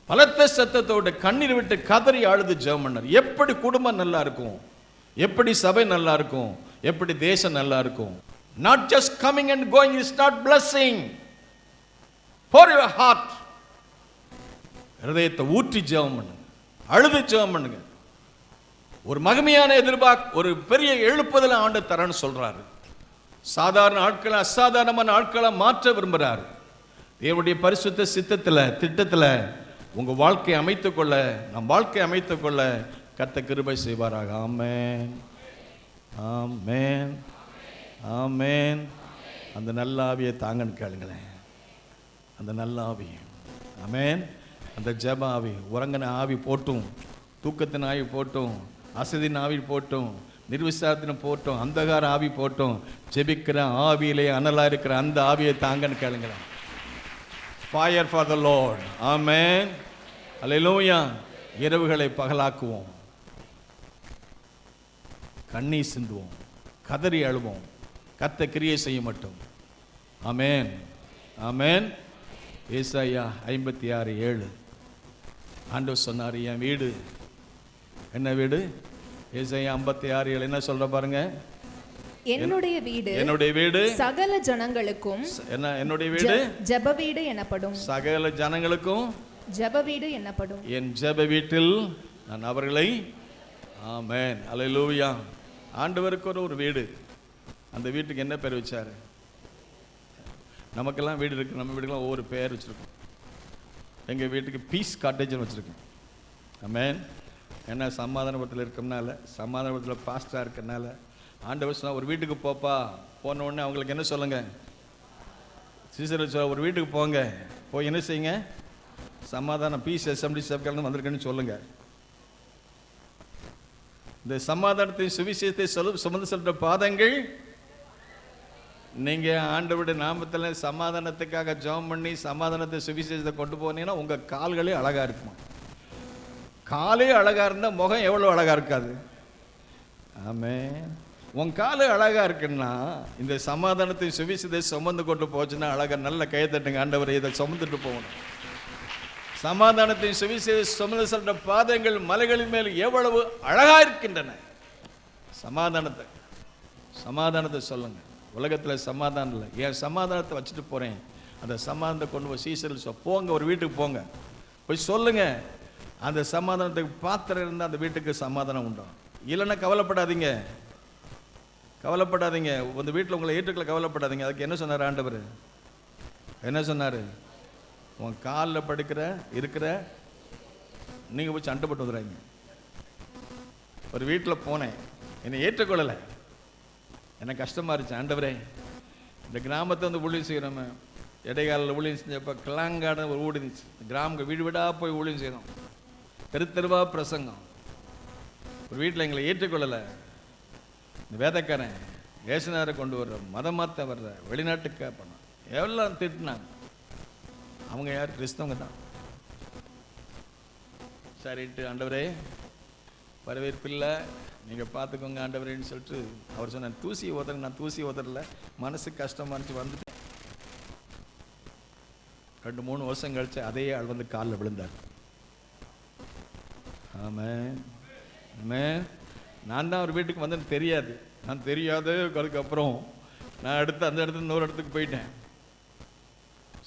பலத்த சத்தத்தோடு கண்ணீர் விட்டு கதறி அழுது ஜெபம் பண்ணார். எப்படி குடும்பம் நல்லா இருக்கும், எப்படி சபை நல்லா இருக்கும், எப்படி தேசம் நல்லா இருக்கும். Not just coming and going is not blessing. For your heart, ஹிருதயத்தை ஊற்றி ஜெபம் பண்ணுங்க, அழுது ஜெபம் பண்ணுங்க. ஒரு மகிமையான ஒரு பெரிய எழுப்புதலை ஆண்டவர் தரன்னு சொல்றாரு. சாதாரண ஆட்களை அசாதாரணமான ஆட்களை மாற்ற விரும்புகிறார். தேவனுடைய பரிசுத்த சித்தத்தில், திட்டத்தில் உங்க வாழ்க்கையை அமைத்துக்கொள்ள, நம் வாழ்க்கையை அமைத்துக்கொள்ள கர்த்தர் கிருபை செய்வாராக. ஆமென், ஆமென், ஆமென். அந்த நல்ல ஆவியை தாங்கன்னு கேளுங்களேன். அந்த நல்ல ஆவி, ஆமென். அந்த ஜெப ஆவி, உறங்கின ஆவி போட்டும், தூக்கத்தின் ஆவி போட்டும், அசதின் ஆவி போட்டும், நிர்விசாரத்தின் போட்டும், அந்தகார ஆவி போட்டும், ஜெபிக்கிற ஆவியிலே அனலா இருக்கிற அந்த ஆவியை தாங்கன்னு கேளுங்களேன். Fire for the Lord. Amen. Hallelujah. இரவுகளை பகலாக்குவோம், கண்ணீர் சிந்துவோம், கதறி அழுவோம். கர்த்தர் கிரியை செய்ய மாட்டோம். ஆமென், ஆமென். ஏசாயா 56:7 ஆண்டவர் சொன்னார், என் வீடு என்ன வீடு? ஏசாயா 56:7 என்ன சொல்ற பாருங்க. என்னுடைய வீடு, என்னுடைய வீடு சகல ஜனங்களுக்கும் என்ன, என்னுடைய வீடு ஜெப வீடு எனப்படும். சகல ஜனங்களுக்கும் ஜெப வீடு எனப்படும். என் ஜெப வீட்டில் நான் அவர்களை, ஆமென், அல்லேலூயா. ஆண்டவருக்கு ஒரு வீடு. அந்த வீட்டுக்கு என்ன பேர் வச்சாரு? நமக்கெல்லாம் வீடு இருக்கு, நம்ம வீட்டுக்கெல்லாம் ஒவ்வொரு பேர் வச்சிருக்கோம். எங்கள் வீட்டுக்கு பீஸ் காட்டேஜ்னு வச்சிருக்கோம். ஆமென். ஏன்னா சமாதானபுரத்தில் இருக்கனால, சமாதானபுரத்தில் பாஸ்டராக இருக்கனால ஆண்டவர் சொன்னா ஒரு வீட்டுக்கு போப்பா. போன உடனே அவங்களுக்கு என்ன சொல்லுங்க? சீசர் சொல்ல, ஒரு வீட்டுக்கு போங்க, போய் என்ன செய்யுங்க? சமாதானம், பீஸ் அசம்பிளி சபையிலிருந்து வந்திருக்கேன்னு சொல்லுங்க. இந்த சமாதானத்தின் சுவிசேஷத்தை சுமந்து செல்ற பாதங்கள். நீங்க ஆண்டவருடைய நாமத்தில் சமாதானத்துக்காக ஜெபம் பண்ணி சமாதானத்தை சுவிசேஷத்தை கொண்டு போனீங்கன்னா உங்க கால்களே அழகா இருக்குமா? காலே அழகா இருந்தா முகம் எவ்வளவு அழகா இருக்காது? ஆமென். உன் காலு அழகா இருக்குன்னா இந்த சமாதானத்தை சுவிசேஷத்தை சுமந்து கொண்டு போச்சுன்னா அழகா நல்ல கையை தட்டுங்க. ஆண்டவரை இதை சுமந்துட்டு போகணும். சமாதானத்தை சுவிசேஷத்தை சுமந்து சென்ற பாதங்கள் மலைகளின் மேல் எவ்வளவு அழகா இருக்கின்றன. சமாதானத்தை, சமாதானத்தை சொல்லுங்க. உலகத்தில் சமாதானம் இல்லை. என் சமாதானத்தை வச்சுட்டு போறேன், அந்த சமாதானத்தை கொண்டு போய் சீசரில் போங்க, ஒரு வீட்டுக்கு போங்க, போய் சொல்லுங்க. அந்த சமாதானத்துக்கு பாத்திரம் இருந்தால் அந்த வீட்டுக்கு சமாதானம் உண்டா? இல்லைன்னா கவலைப்படாதீங்க, கவலைப்படாதீங்க. அந்த வீட்டில் உங்களை ஏற்றுக்களை கவலைப்படாதீங்க. அதுக்கு என்ன சொன்னார் ஆண்டவர்? என்ன சொன்னார்? உன் காலில் படுக்கிற இருக்கிற நீங்கள் போய் சண்டைப்பட்டு வந்துடுறாங்க. ஒரு வீட்டில் போனேன், என்னை ஏற்றுக்கொள்ளலை, எனக்கு கஷ்டமாக இருந்துச்சு. ஆண்டவரே, இந்த கிராமத்தை வந்து ஊழியம் செய்கிறோம். இடைக்காலில் ஊழியம் செஞ்சப்போ கிளாங்கான ஒரு ஊழி இருந்துச்சு. கிராமங்கள் வீடு வீடாக போய் ஊழியம் செய்யணும், தெரு தெருவாக பிரசங்கம். ஒரு வீட்டில் எங்களை ஏற்றுக்கொள்ளலை. இந்த வேதக்காரன் ஏசுனாரை கொண்டு வர்ற, மதம் மாற்ற வர்ற, வெளிநாட்டுக்கு பண்ண எவ்வளோ திட்டினாங்க. அவங்க யார்? கிறிஸ்தவங்க தான். சரிட்டு, ஆண்டவரே வரவேற்பில்லை, நீங்கள் பார்த்துக்கோங்க ஆண்டவரேன்னு சொல்லிட்டு அவர் சொன்னார், தூசி ஓதுறேன். நான் தூசி ஓதுறல, மனசு கஷ்டமாக இருந்துச்சு, வந்துட்டேன். 2-3 வருஷம் கழிச்சு அதே ஆள் வந்து காலில் விழுந்தார். ஆமாம் ஆமாம். நான் தான் அவர் வீட்டுக்கு வந்தேன்னு தெரியாது. நான் தெரியாத அதுக்கப்புறம் நான் அந்த இடத்துல இன்னொரு இடத்துக்கு போயிட்டேன்.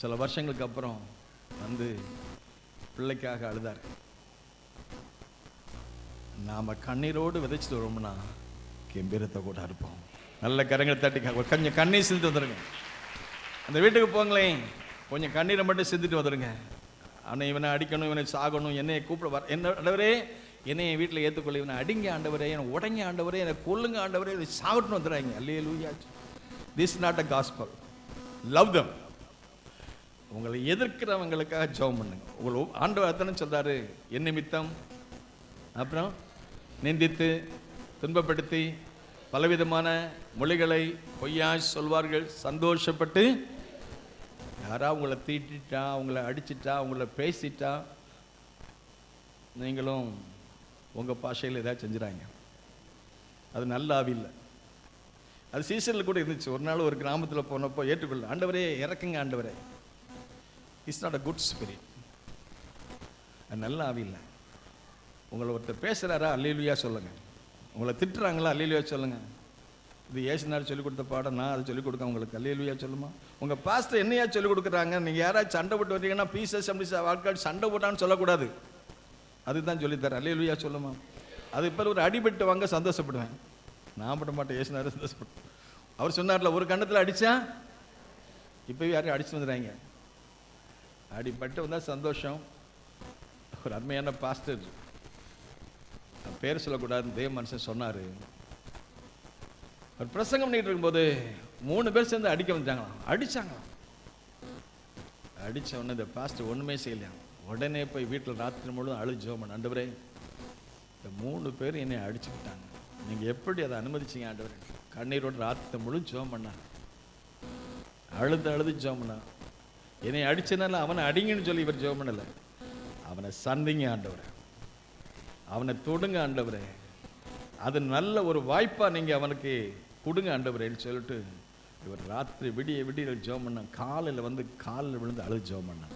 சில வருஷங்களுக்கு அப்புறம் வந்து பிள்ளைக்காக அழுதார். நாம் கண்ணீரோடு விதைச்சிட்டு வரோம்னா கெம்பீரத்தை கூட இருப்போம். நல்ல கரங்களை தட்டி கொஞ்சம் கண்ணீர் சிந்திட்டு வந்துடுங்க. அந்த வீட்டுக்கு போங்களேன், கொஞ்சம் கண்ணீரை மட்டும் சிந்திட்டு வந்துடுங்க. ஆனால் இவனை அடிக்கணும், இவனை சாகணும், என்னை கூப்பிட என்ன ஆண்டவரே, என்னை என் வீட்டில் ஏற்றுக்கொள்ள, இவனை அடிங்க ஆண்டவரே, என்னை உடைங்க ஆண்டவரே, என்னை கொல்லுங்க ஆண்டவரே, இதை சாகட்டும் வந்துடுறாங்க. Hallelujah. This is not a gospel. Love them. உங்களை எதிர்க்கிறவங்களுக்காக ஜெபம் பண்ணுங்க. உங்களை ஆண்டவர் அத்தனை சொல்றாரு, என் நிமித்தம் அப்புறம் நிந்தித்து துன்பப்படுத்தி பலவிதமான மொழிகளை பொய்யாய் சொல்வார்கள், சந்தோஷப்பட்டு. யாராவது உங்களை தீட்டிட்டா, உங்களை அடிச்சிட்டா, உங்களை பேசிட்டா, நீங்களும் உங்கள் பாஷையில் ஏதாவது செஞ்சுறாங்க. அது நல்ல ஆவில்லை. அது சீசனில் கூட இருந்துச்சு. ஒரு நாள் ஒரு கிராமத்தில் போனப்போ ஏற்றுக்கொள்ள, ஆண்டவரே இறக்குங்க ஆண்டவரே. It's not a good spirit. அது நல்ல ஆவில்லை. உங்களை ஒருத்தர் பேசுகிறாரா, அல்லேலூயா சொல்லுங்க. உங்களை திட்டுறாங்களா, அல்லேலூயா சொல்லுங்க. இது ஏசுனார் சொல்லிக் கொடுத்த பாடம், நான் அதை சொல்லிக் கொடுக்க உங்களுக்கு. அல்லேலூயா சொல்லுமா. உங்கள் பாஸ்டர் என்னையா சொல்லிக் கொடுக்குறாங்க. நீங்கள் யாராச்சும் சண்டை போட்டு வந்தீங்கன்னா பீசஸ் அப்படி வாழ்க்கை சண்டை போட்டான்னு சொல்லக்கூடாது. அதுதான் சொல்லித்தரேன். அல்லேலூயா சொல்லுமா. அது இப்போ ஒரு அடிபட்டு வாங்க சந்தோஷப்படுவேன். நான் பட மாட்டேன், ஏசுனார் சந்தோஷப்படுவேன். அவர் சொன்னார்ல, ஒரு கண்ணத்தில் அடித்தா இப்போவே யாரையும் அடிச்சு வந்துடுறாங்க. அடிபட்டு வந்தால் சந்தோஷம். ஒரு அருமையான பாஸ்டர், பேர் சொல்லக்கூடாது, தேவ மனுஷன் சொன்னார். ஒரு பிரசங்கம் பண்ணிட்டு இருக்கும்போது 3 பேர் சேர்ந்து அடிக்க வந்துட்டாங்களாம். அடிச்சாங்களாம். அடிச்ச உடனே இந்த பாஸ்டர் ஒன்றுமே செய்யலையாம். உடனே போய் வீட்டில் ராத்திரி முழுவதும் அழுது ஜெபம் பண்ண, ஆண்டவரே இந்த 3 பேர் என்னை அடிச்சுக்கிட்டாங்க, நீங்கள் எப்படி அதை அனுமதிச்சிங்க ஆண்டவரே. கண்ணீரோடு ராத்திரி முழுவதும் ஜெபம் பண்ணான். அழுது ஜெபம் பண்ணான். என்னை அடிச்சனால அவனை அடிங்கன்னு சொல்லி இவர் ஜெபம் பண்ணலை. அவனை சந்திங்க ஆண்டவரே, அவனை தொடுங்க ஆண்டவரே, அது நல்ல ஒரு வாய்ப்பா நீங்க அவனுக்கு கொடுங்க ஆண்டவரேன்னு சொல்லிட்டு இவர் ராத்திரி விடிய ஜெபம் பண்ணான். காலையில் வந்து காலில் விழுந்து அழுது ஜெபம் பண்ணான்.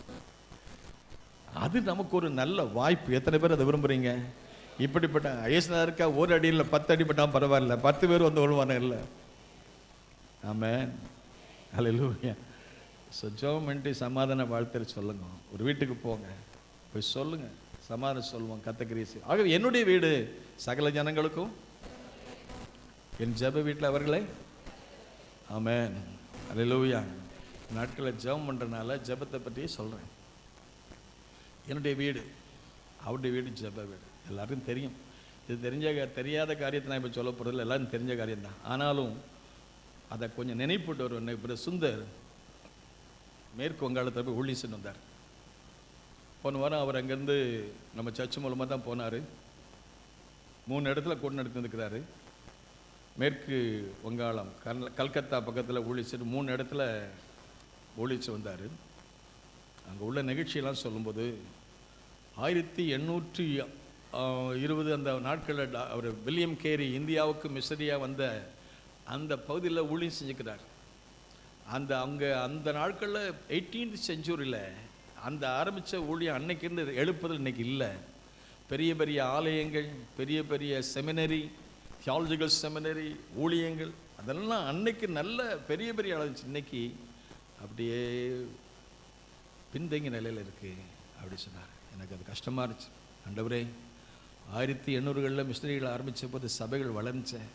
அது நமக்கு ஒரு நல்ல வாய்ப்பு. எத்தனை பேர் அதை விரும்புறீங்க? இப்படிப்பட்ட ஐயசனாருக்கா ஒரு அடி இல்லை, 10 அடி பட்டால் பரவாயில்ல, 10 பேர் வந்து விழுவானே இல்லை. ஆமென், ஹல்லேலூயா. ஸோ ஜெபம் பண்ணிட்டு சமாதான வாழ்த்து சொல்லுங்க. ஒரு வீட்டுக்கு போங்க, போய் சொல்லுங்க, சமாதானம் சொல்லுவோம், கத்தகிரீசி. ஆகவே என்னுடைய வீடு சகல ஜனங்களுக்கும் என் ஜெப வீட்டில் அவர்களே. ஆமென், அல்லேலூயா. நாட்களில் ஜெபம் பண்ணுறதுனால ஜெபத்தை பற்றியே சொல்கிறேன். என்னுடைய வீடு அவருடைய வீடு ஜெப வீடு. எல்லாருக்கும் தெரியும். இது தெரியாத காரியத்தை நான் இப்போ சொல்ல போகிறதில்ல, எல்லாரும் தெரிஞ்ச காரியம்தான். ஆனாலும் அதை கொஞ்சம் நினைப்பட்டு வருவேன். இப்போ சுந்தர் மேற்கு வங்காளத்தில் போய் ஊழியர்னு வந்தார். போன வாரம் அவர் அங்கேருந்து நம்ம சர்ச் மூலமாக தான் போனார். 3 இடத்துல கூட நடத்திருக்கிறாரு. மேற்கு வங்காளம் கல்கத்தா பக்கத்தில் ஊழிச்சு 3 இடத்துல ஊழிச்சு வந்தார். அங்கே உள்ள நிகழ்ச்சியெல்லாம் சொல்லும்போது 1820 அந்த நாட்களில் அவர் வில்லியம் கேரி இந்தியாவுக்கு மிஷனரியாக வந்த அந்த பகுதியில் ஊழியம் செஞ்சுக்கிறார். அந்த நாட்களில் 18th செஞ்சுரியில் அந்த ஆரம்பித்த ஊழியம் அன்னைக்கு இருந்து எழுப்புதல் இன்னைக்கு இல்லை. பெரிய பெரிய ஆலயங்கள், பெரிய பெரிய செமினரி, தியாலஜிக்கல் செமினரி ஊழியங்கள், அதெல்லாம் அன்னைக்கு நல்ல பெரிய பெரிய அளவு. இன்னைக்கு அப்படியே பின்தங்கிய நிலையில் இருக்குது அப்படி சொன்னார். எனக்கு அது கஷ்டமாக இருந்துச்சு. ஆண்டவரே, 1800களில் மிஷனரிகள் ஆரம்பித்த போது சபைகள் வளர்ந்துச்சேன்,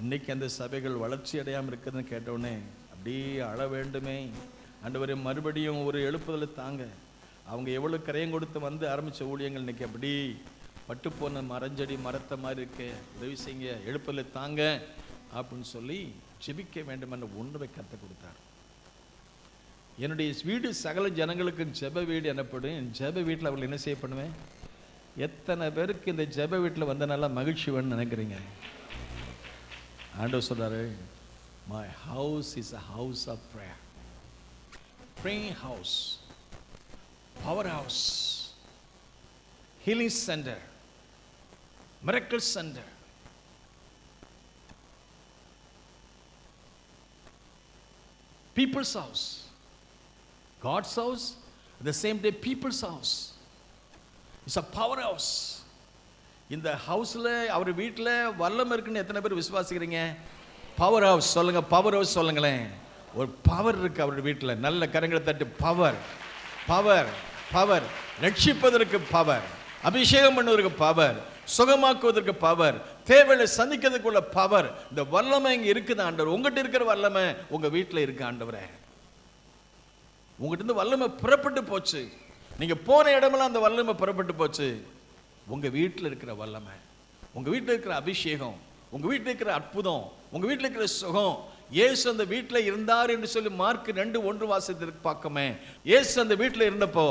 இன்றைக்கி அந்த சபைகள் வளர்ச்சி அடையாமல் இருக்குதுன்னு கேட்டவுடனே அப்படியே அழ வேண்டுமே. ஆண்டவரே, மறுபடியும் ஒரு எழுப்புதலை தாங்க. அவங்க எவ்வளோ கரையம் கொடுத்து வந்து ஆரம்பித்த ஊழியங்கள் இன்றைக்கி அப்படி பட்டு போன மரஞ்செடி மரத்த மாதிரி இருக்கு, உதவி செய்யுங்க, எழுப்புதலை தாங்க அப்படின்னு சொல்லி ஜெபிக்க வேண்டும் என்ற உணர்வை கற்றுக் கொடுத்தார். என்னுடைய வீடு சகல ஜனங்களுக்கு ஜெப வீடு எனப்படும். என் ஜெப வீட்டில் அவர்கள் என்ன செய்ய பண்ணுவேன்? எத்தனை பேருக்கு இந்த ஜெப வீட்டில் வந்த நல்லா மகிழ்ச்சி வேணும்னு நினைக்கிறீங்க? ஆண்டவர் சொல்றாரு, my house is a house of prayer, praying house, power house, healing center, miracle center. People's house, God's house, the same day people's house is a power house. இந்த ஹவுஸில் அவர் வீட்டில் வல்லமை இருக்குன்னு எத்தனை பேர் விசுவாசிக்கிறீங்க? பவர் ஹவுஸ் சொல்லுங்க, பவர் ஹவுஸ் சொல்லுங்களேன். ஒரு பவர் இருக்கு அவருடைய வீட்டில். நல்ல கரங்களை தட்டு. Power, power, power. ரட்சிப்பதற்கு பவர், அபிஷேகம் பண்ணுவதற்கு பவர், சுகமாக்குவதற்கு பவர், தேவையை சந்திக்கிறதுக்குள்ள பவர். இந்த வல்லமை இங்கே இருக்குது ஆண்டவர். உங்ககிட்ட இருக்கிற வல்லமை உங்கள் வீட்டில் இருக்கு ஆண்டவரே. உங்ககிட்ட இருந்து வல்லமை புறப்பட்டு போச்சு. நீங்கள் போன இடமெல்லாம் அந்த வல்லமை புறப்பட்டு போச்சு. உங்கள் வீட்டில் இருக்கிற வல்லமை, உங்கள் வீட்டில் இருக்கிற அபிஷேகம், உங்கள் வீட்டில் இருக்கிற அற்புதம், உங்கள் வீட்டில் இருக்கிற சுகம். இயேசு அந்த வீட்டில் இருந்தார் என்று சொல்லி மார்க் 2:1 வாசத்திற்கு பார்க்கமே. இயேசு அந்த வீட்டில் இருந்தப்போ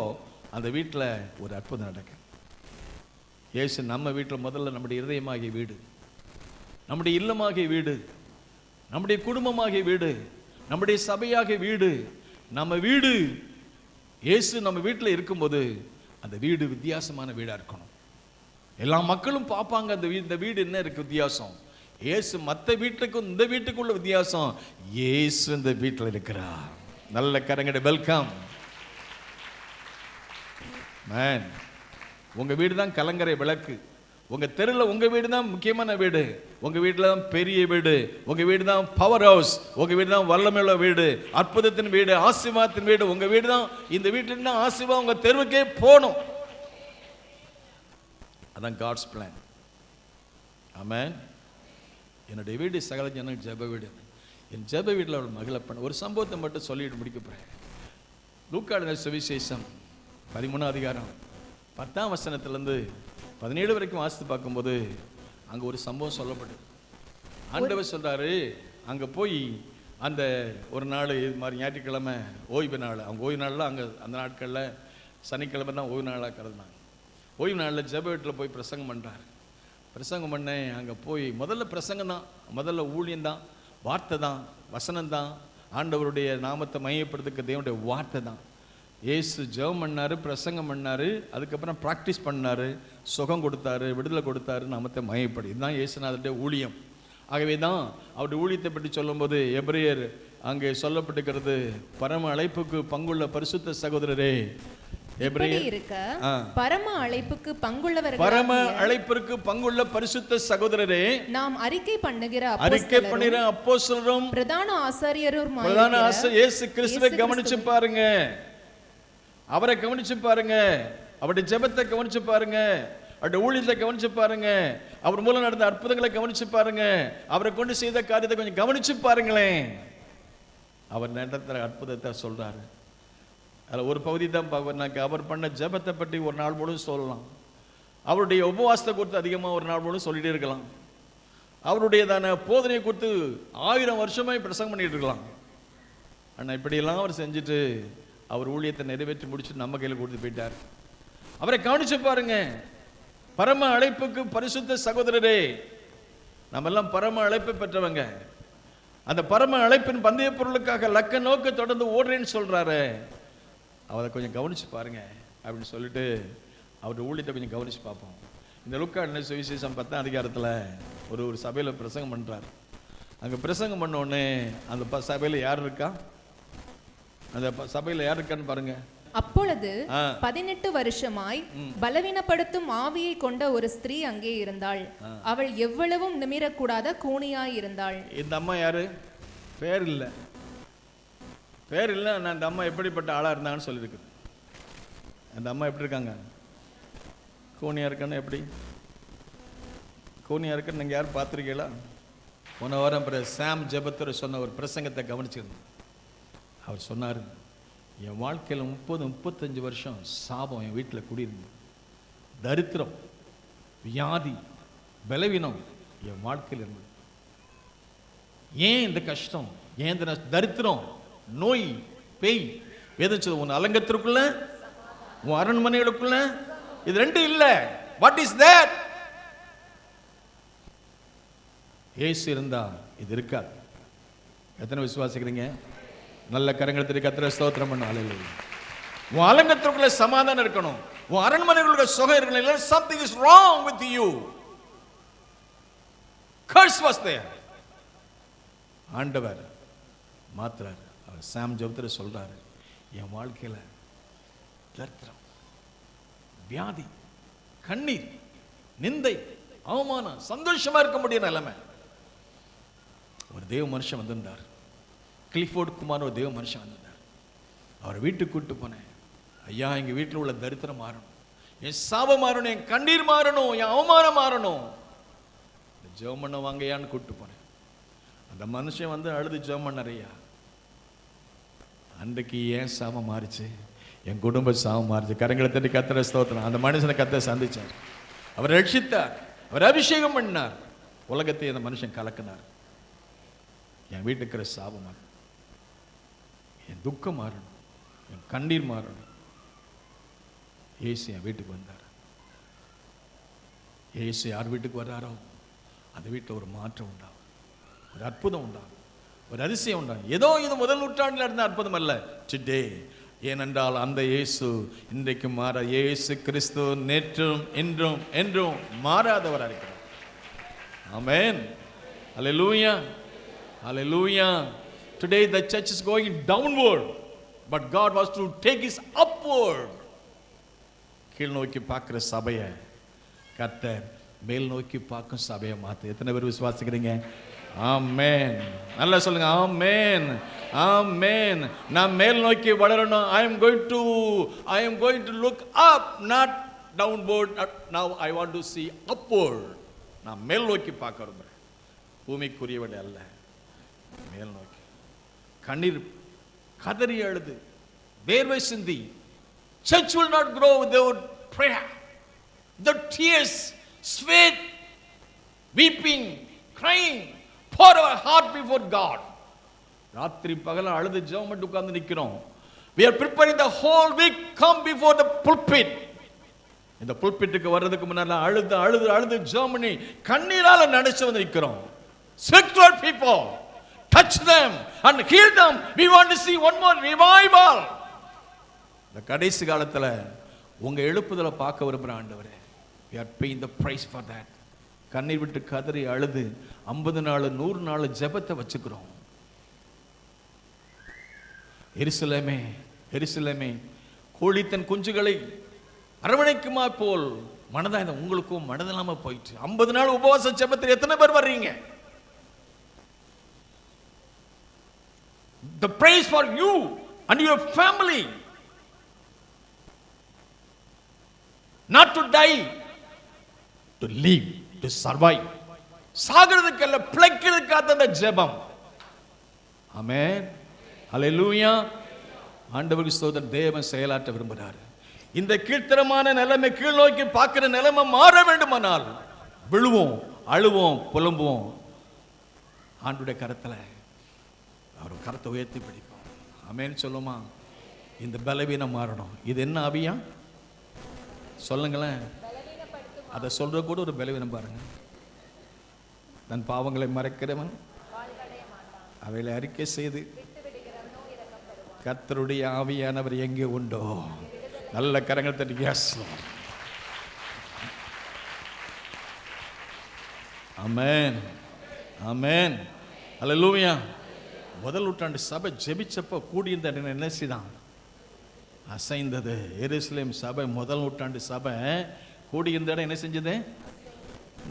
அந்த வீட்டில் ஒரு அற்புதம் நடக்கும். இயேசு நம்ம வீட்டில் முதல்ல நம்முடைய இருதயமாகிய வீடு, நம்முடைய இல்லமாகிய வீடு, நம்முடைய குடும்பமாகிய வீடு, நம்முடைய சபையாகிய வீடு, நம்ம வீடு. இயேசு நம்ம வீட்டில் இருக்கும்போது அந்த வீடு வித்தியாசமான வீடாக இருக்கணும். எல்லா மக்களும் பார்ப்பாங்க இந்த வீடு என்ன இருக்கு வித்தியாசம். இயேசு மற்ற வீட்டுக்கும் இந்த வீட்டுக்குள்ள வித்தியாசம். இயேசு இந்த வீட்டில் இருக்கிறார். நல்ல கரங்கட வெல்கம் மேன். உங்க வீடு தான் கலங்கரை விளக்கு. உங்க தெருவில் உங்க வீடு தான் முக்கியமான வீடு. உங்க வீட்டில் தான் பெரிய வீடு. உங்க வீடு தான் பவர் ஹவுஸ். உங்க வீடு தான் வல்லமையுள்ள வீடு, அற்புதத்தின் வீடு, ஆசீர்வாதத்தின் வீடு. உங்க வீடு தான். இந்த வீட்டில் இருந்தா ஆசீர்வாதம் உங்க தெருவுக்கே போகணும். அதான் காட்ஸ் பிளான். ஆமென். என்னுடைய வீடு சகல ஜனங்கள் ஜெப வீடு. என் ஜெப வீட்டில் அவள் மகிழ பண்ண ஒரு சம்பவத்தை மட்டும் சொல்லிட்டு முடிக்க போறேன். லூக்கா எழுதின சுவிசேஷம் 13ஆம் அதிகாரம் 10ஆம் வசனத்திலிருந்து 17 வரைக்கும் வாசித்து பார்க்கும்போது அங்கே ஒரு சம்பவம் சொல்லப்படுது. ஆண்டவர் சொல்றாரு, அங்கே போய் அந்த ஒரு நாள் இது மாதிரி ஞாயிற்றுக்கிழமை ஓய்வு நாள். அவங்க ஓய்வு நாளில் அங்கே அந்த நாட்களில் சனிக்கிழமை தான் ஓய்வு நாளாக கருதுனாங்க. ஓய்வு நாளில் ஜெப வீட்டில் போய் பிரசங்கம் பண்ணுறாரு. பிரசங்கம் பண்ணேன். அங்கே போய் முதல்ல பிரசங்கம் தான், முதல்ல ஊழியம் தான், வார்த்தை தான், வசனம் தான், ஆண்டவருடைய நாமத்தை மையப்படுத்துக்க தேவனுடைய வார்த்தை தான். இயேசு ஜெபம் பண்ணார், பிரசங்கம் பண்ணார், அதுக்கப்புறம் ப்ராக்டிஸ் பண்ணார், சுகம் கொடுத்தாரு, விடுதலை கொடுத்தாரு, நாமத்தை மையப்படி. இதுதான் இயேசுநாதருடைய ஊழியம். ஆகவே தான் அவருடைய ஊழியத்தை பற்றி சொல்லும்போது எபிரேயர் அங்கே சொல்லப்பட்டிருக்கிறது, பரம அழைப்புக்கு பங்குள்ள பரிசுத்த சகோதரரே. பரம அழைப்புக்கு பங்குள்ள பரிசுத்த சகோதரரே, நாம் அறிக்கை பண்ணுகிற அப்போஸ்தலரும் பிரதான ஆசாரியரும் இயேசு கிறிஸ்துவை கவனிச்சு பாருங்க. அவரை கவனிச்சு பாருங்க. அவருடைய ஜெபத்தை கவனிச்சு பாருங்க. அவருடைய ஊழியத்தை கவனிச்சு பாருங்க. அவர் மூலம் நடந்த அற்புதங்களை கவனிச்சு பாருங்க. அவரை கொண்டு செய்த காரியத்தை கொஞ்சம் கவனிச்சு பாருங்களேன். அவர் நடத்துகிற அற்புதத்தை சொல்றாரு. அதில் ஒரு பகுதி தான் பார்க்க. அவர் பண்ண ஜெபத்தை பற்றி ஒரு நாள் முழுவதும் சொல்லலாம். அவருடைய உபவாசத்தை குறித்து அதிகமாக ஒரு நாள் முழுவதும் சொல்லிட்டே இருக்கலாம். அவருடையதான போதனையை குறித்து 1000 வருஷமாக பிரசங்கம் பண்ணிட்டு இருக்கலாம். ஆனால் இப்படியெல்லாம் அவர் செஞ்சுட்டு அவர் ஊழியத்தை நிறைவேற்றி முடிச்சுட்டு நம்ம கையில் கொடுத்து போயிட்டார். அவரை கவனிச்சு பாருங்க. பரம அழைப்புக்கு பரிசுத்த சகோதரரே, நம்ம எல்லாம் பரம அழைப்பை பெற்றவங்க. அந்த பரம அழைப்பின் பந்தய பொருளுக்காக லக்க நோக்க தொடர்ந்து ஓடுறேன்னு சொல்றாரு. அவரை கொஞ்சம் கவனிச்சு பாருங்க அப்படின்னு சொல்லிட்டு அவருடைய ஊழியத்தை கொஞ்சம் கவனிச்சு பார்ப்போம். இந்த லூக்கா எழுதின சுவிசேஷம் 10ஆம் அதிகாரத்தில் ஒரு சபையில் பிரசங்கம் பண்றார். அங்கே பிரசங்கம் பண்ண உடனே அந்த சபையில் யார் இருக்கா? அந்த சபையில் யார் இருக்கான்னு பாருங்க. அப்பொழுது 18 வருஷமாய் பலவீனப்படுத்தும் ஆவியை கொண்ட ஒரு ஸ்திரீ அங்கே இருந்தாள். அவள் எவ்வளவும் நிமிரக்கூடாத கூனியாய் இருந்தாள். இந்த அம்மா யாரு? பேர் இல்லை. பேர் இல்லை. நான் அந்த அம்மா எப்படிப்பட்ட ஆளா இருந்தாங்கன்னு சொல்லியிருக்கு. அந்த அம்மா எப்படி இருக்காங்க? கூனியா இருக்கான்னு. எப்படி கூனியா இருக்குன்னு நீங்கள் யாரும் பார்த்துருக்கீங்களா? போன வாரம் சாம் ஜெபத்தர் சொன்ன ஒரு பிரசங்கத்தை கவனிச்சிருந்தேன். அவர் சொன்னார், என் வாழ்க்கையில் 30-35 வருஷம் சாபம் என் வீட்டில் குடியிருந்தது. தரித்திரம், வியாதி, பலவீனம் என் வாழ்க்கையில் இருந்தது. ஏன் இந்த கஷ்டம்? ஏன் இந்த தரித்திரம், நோய், பேய்? வேதம் உன் அலங்கத்திற்குள்ள, உன் அரண்மனைகளுக்குள்ள இது ரெண்டு இல்லை. What is that? ஏசு இருந்தா இது இருக்காது. எத்தனை விசுவாசிக்கிறீங்க? நல்ல கரங்களை கர்த்தரை ஸ்தோத்திரம் பண்ண. அல்லேலூயா. உன் அலங்கத்திற்குள்ள சமாதானம் இருக்கணும். உன் அரண்மனைகளுக்கு சுகம் இருக்கணும். இல்ல something is wrong with you. curse was there. ஆண்டவர் மாத்துறார். அவர் சாம் ஜெபத்துல சொல்றாரு, என் வாழ்க்கையில தரித்திரம், வியாதி, கண்ணீர், நிந்தை, அவமானம், சந்தோஷமா இருக்க முடியும் நிலைமை. ஒரு தேவ மனுஷன் வந்திருந்தார், கிளிஃபோர்ட் குமார் ஒரு தேவ மனுஷன் வந்திருந்தார். அவர் வீட்டுக்கு கூப்பிட்டு போனேன். ஐயா, எங்க வீட்டில் உள்ள தரித்திரம் மாறணும், என் சாபம் மாறணும், என் கண்ணீர் மாறணும், என் அவமானம் மாறணும், ஜெபம் பண்ண வாங்கயான்னு கூப்பிட்டு போனேன். அந்த மனுஷன் வந்து அழுது ஜெபம் பண்ணறையா. அன்றைக்கு ஏன் சாபம் மாறிச்சு, என் குடும்ப சாபம் மாறிச்சு. கரங்களை தட்டி கர்த்தரை ஸ்தோத்திரம். அந்த மனுஷனை கர்த்தர் சந்திச்சார், அவர் ரட்சித்தார், அவர் அபிஷேகம் பண்ணார், உலகத்தை அந்த மனுஷன் கலக்கினார். என் வீட்டுக்கு இருக்கிற சாபம் மாறணும், என் துக்கம் மாறணும், என் கண்ணீர் மாறணும். இயேசு என் வீட்டுக்கு வந்தார். இயேசு யார் வீட்டுக்கு வர்றாரோ அந்த வீட்டில் ஒரு மாற்றம் உண்டாகும், ஒரு அற்புதம் உண்டாகும், ஒரு அதிசயம் உண்டாகும். ஏதோ இது முதல் நூற்றாண்டில் இருந்த அற்புதம் அல்ல, டுடே. ஏனென்றால் அந்த இயேசு இன்றைக்கு மாற, இயேசு கிறிஸ்து நேற்றும் இன்றும் என்றும் மாறாதவராக இருக்கிறார். ஆமென், ஹல்லேலூயா, ஹல்லேலூயா. Today the church is going downward, but God was to take us upward. கீழ் நோக்கி பார்க்கிற சபையை கர்த்தர் மேல் நோக்கி பார்க்கும் சபையை மாற்ற எத்தனை பேர் விசுவாசிக்கிறீங்க? ஆமென். நல்லா சொல்லுங்க, ஆமென், ஆமென். நான் மேல் நோக்கி வளரணும். I am going to look up, not downward. Now I want to see upward. நான் மேல் நோக்கி பார்க்க விரும்புகிறேன், பூமிக்குரியவனை அல்ல, மேல் நோக்கி. கண்ணீர் கதறி அழுது வேர்வை சிந்தி, church will not grow without prayer. The tears, sweat, weeping, crying, pour our heart before God. ராத்திரி பகல அழுது ஜெபம் பண்ணி உட்கார்ந்து நிக்கிறோம். We are preparing the whole week, come before the pulpit. இந்த புல்பிட்டுக்கு வர்றதுக்கு முன்னால அழுது அழுது அழுது ஜெபம் பண்ணி கண்ணீரால நனைச்சு வந்து நிக்கிறோம். Speak to our people, touch them and heal them. We want to see one more revival. இந்த கடைசி காலத்துல உங்க எழுப்புதலை பார்க்க விரும்புற ஆண்டவரே, we are paying the price for that. கண்ணீர் விட்டு கதறி அழுது 50 நாள் 100 நாள் ஜெபத்தை வச்சுக்கிறோம். எருசலேமே, எருசலேமே, கோழி தன் குஞ்சுகளை அரவணைக்குமா போல் மனதா இந்த உங்களுக்கும் மனதில்லாம போயிட்டு 50 நாள் உபவாச ஜெபத்தில் எத்தனை பேர் வர்றீங்க? The praise for you and your family, not to die, to live, to survive. சாகிறதுக்கு அல்ல, பிழைக்கிறதுக்காக அந்த ஜெபம். ஆமென், ஹல்லேலூயா. ஆண்டவருக்கு ஸ்தோத்திரம். தேவன் செயலாற்ற விரும்புகிறார். இந்த கீழ்த்தரமான நிலைமை, கீழ் நோக்கி பார்க்கிற நிலைமை மாற வேண்டுமானால் விழுவோம், அழுவோம், புலம்புவோம். ஆண்டுடைய கரத்துல அவர் கரத்தை உயர்த்தி பிடிப்போம். ஆமென் சொல்லுமா? இந்த பலவீனம் மாறணும். இது என்ன ஆவியா சொல்லுங்களேன். அதை சொல்ற கூட ஒரு பலவீனம் பாருங்க. தன் பாவங்களை மறைக்கிறவன் அவைகளை அறிக்கை செய்து கர்த்தருடைய ஆவியானவர் எங்கே உண்டோ, நல்ல கரங்கள் தட்டி எஸ். ஆமென், ஆமென், ஹல்லேலூயா. முதல் நூற்றாண்டு சபை ஜெபிச்சப்போ கூடியிருந்த என்ன செய்தான்? அசைந்தது. எருசலேம் சபை, முதல் நூற்றாண்டு சபை கூடியிருந்த இடம் என்ன செஞ்சது?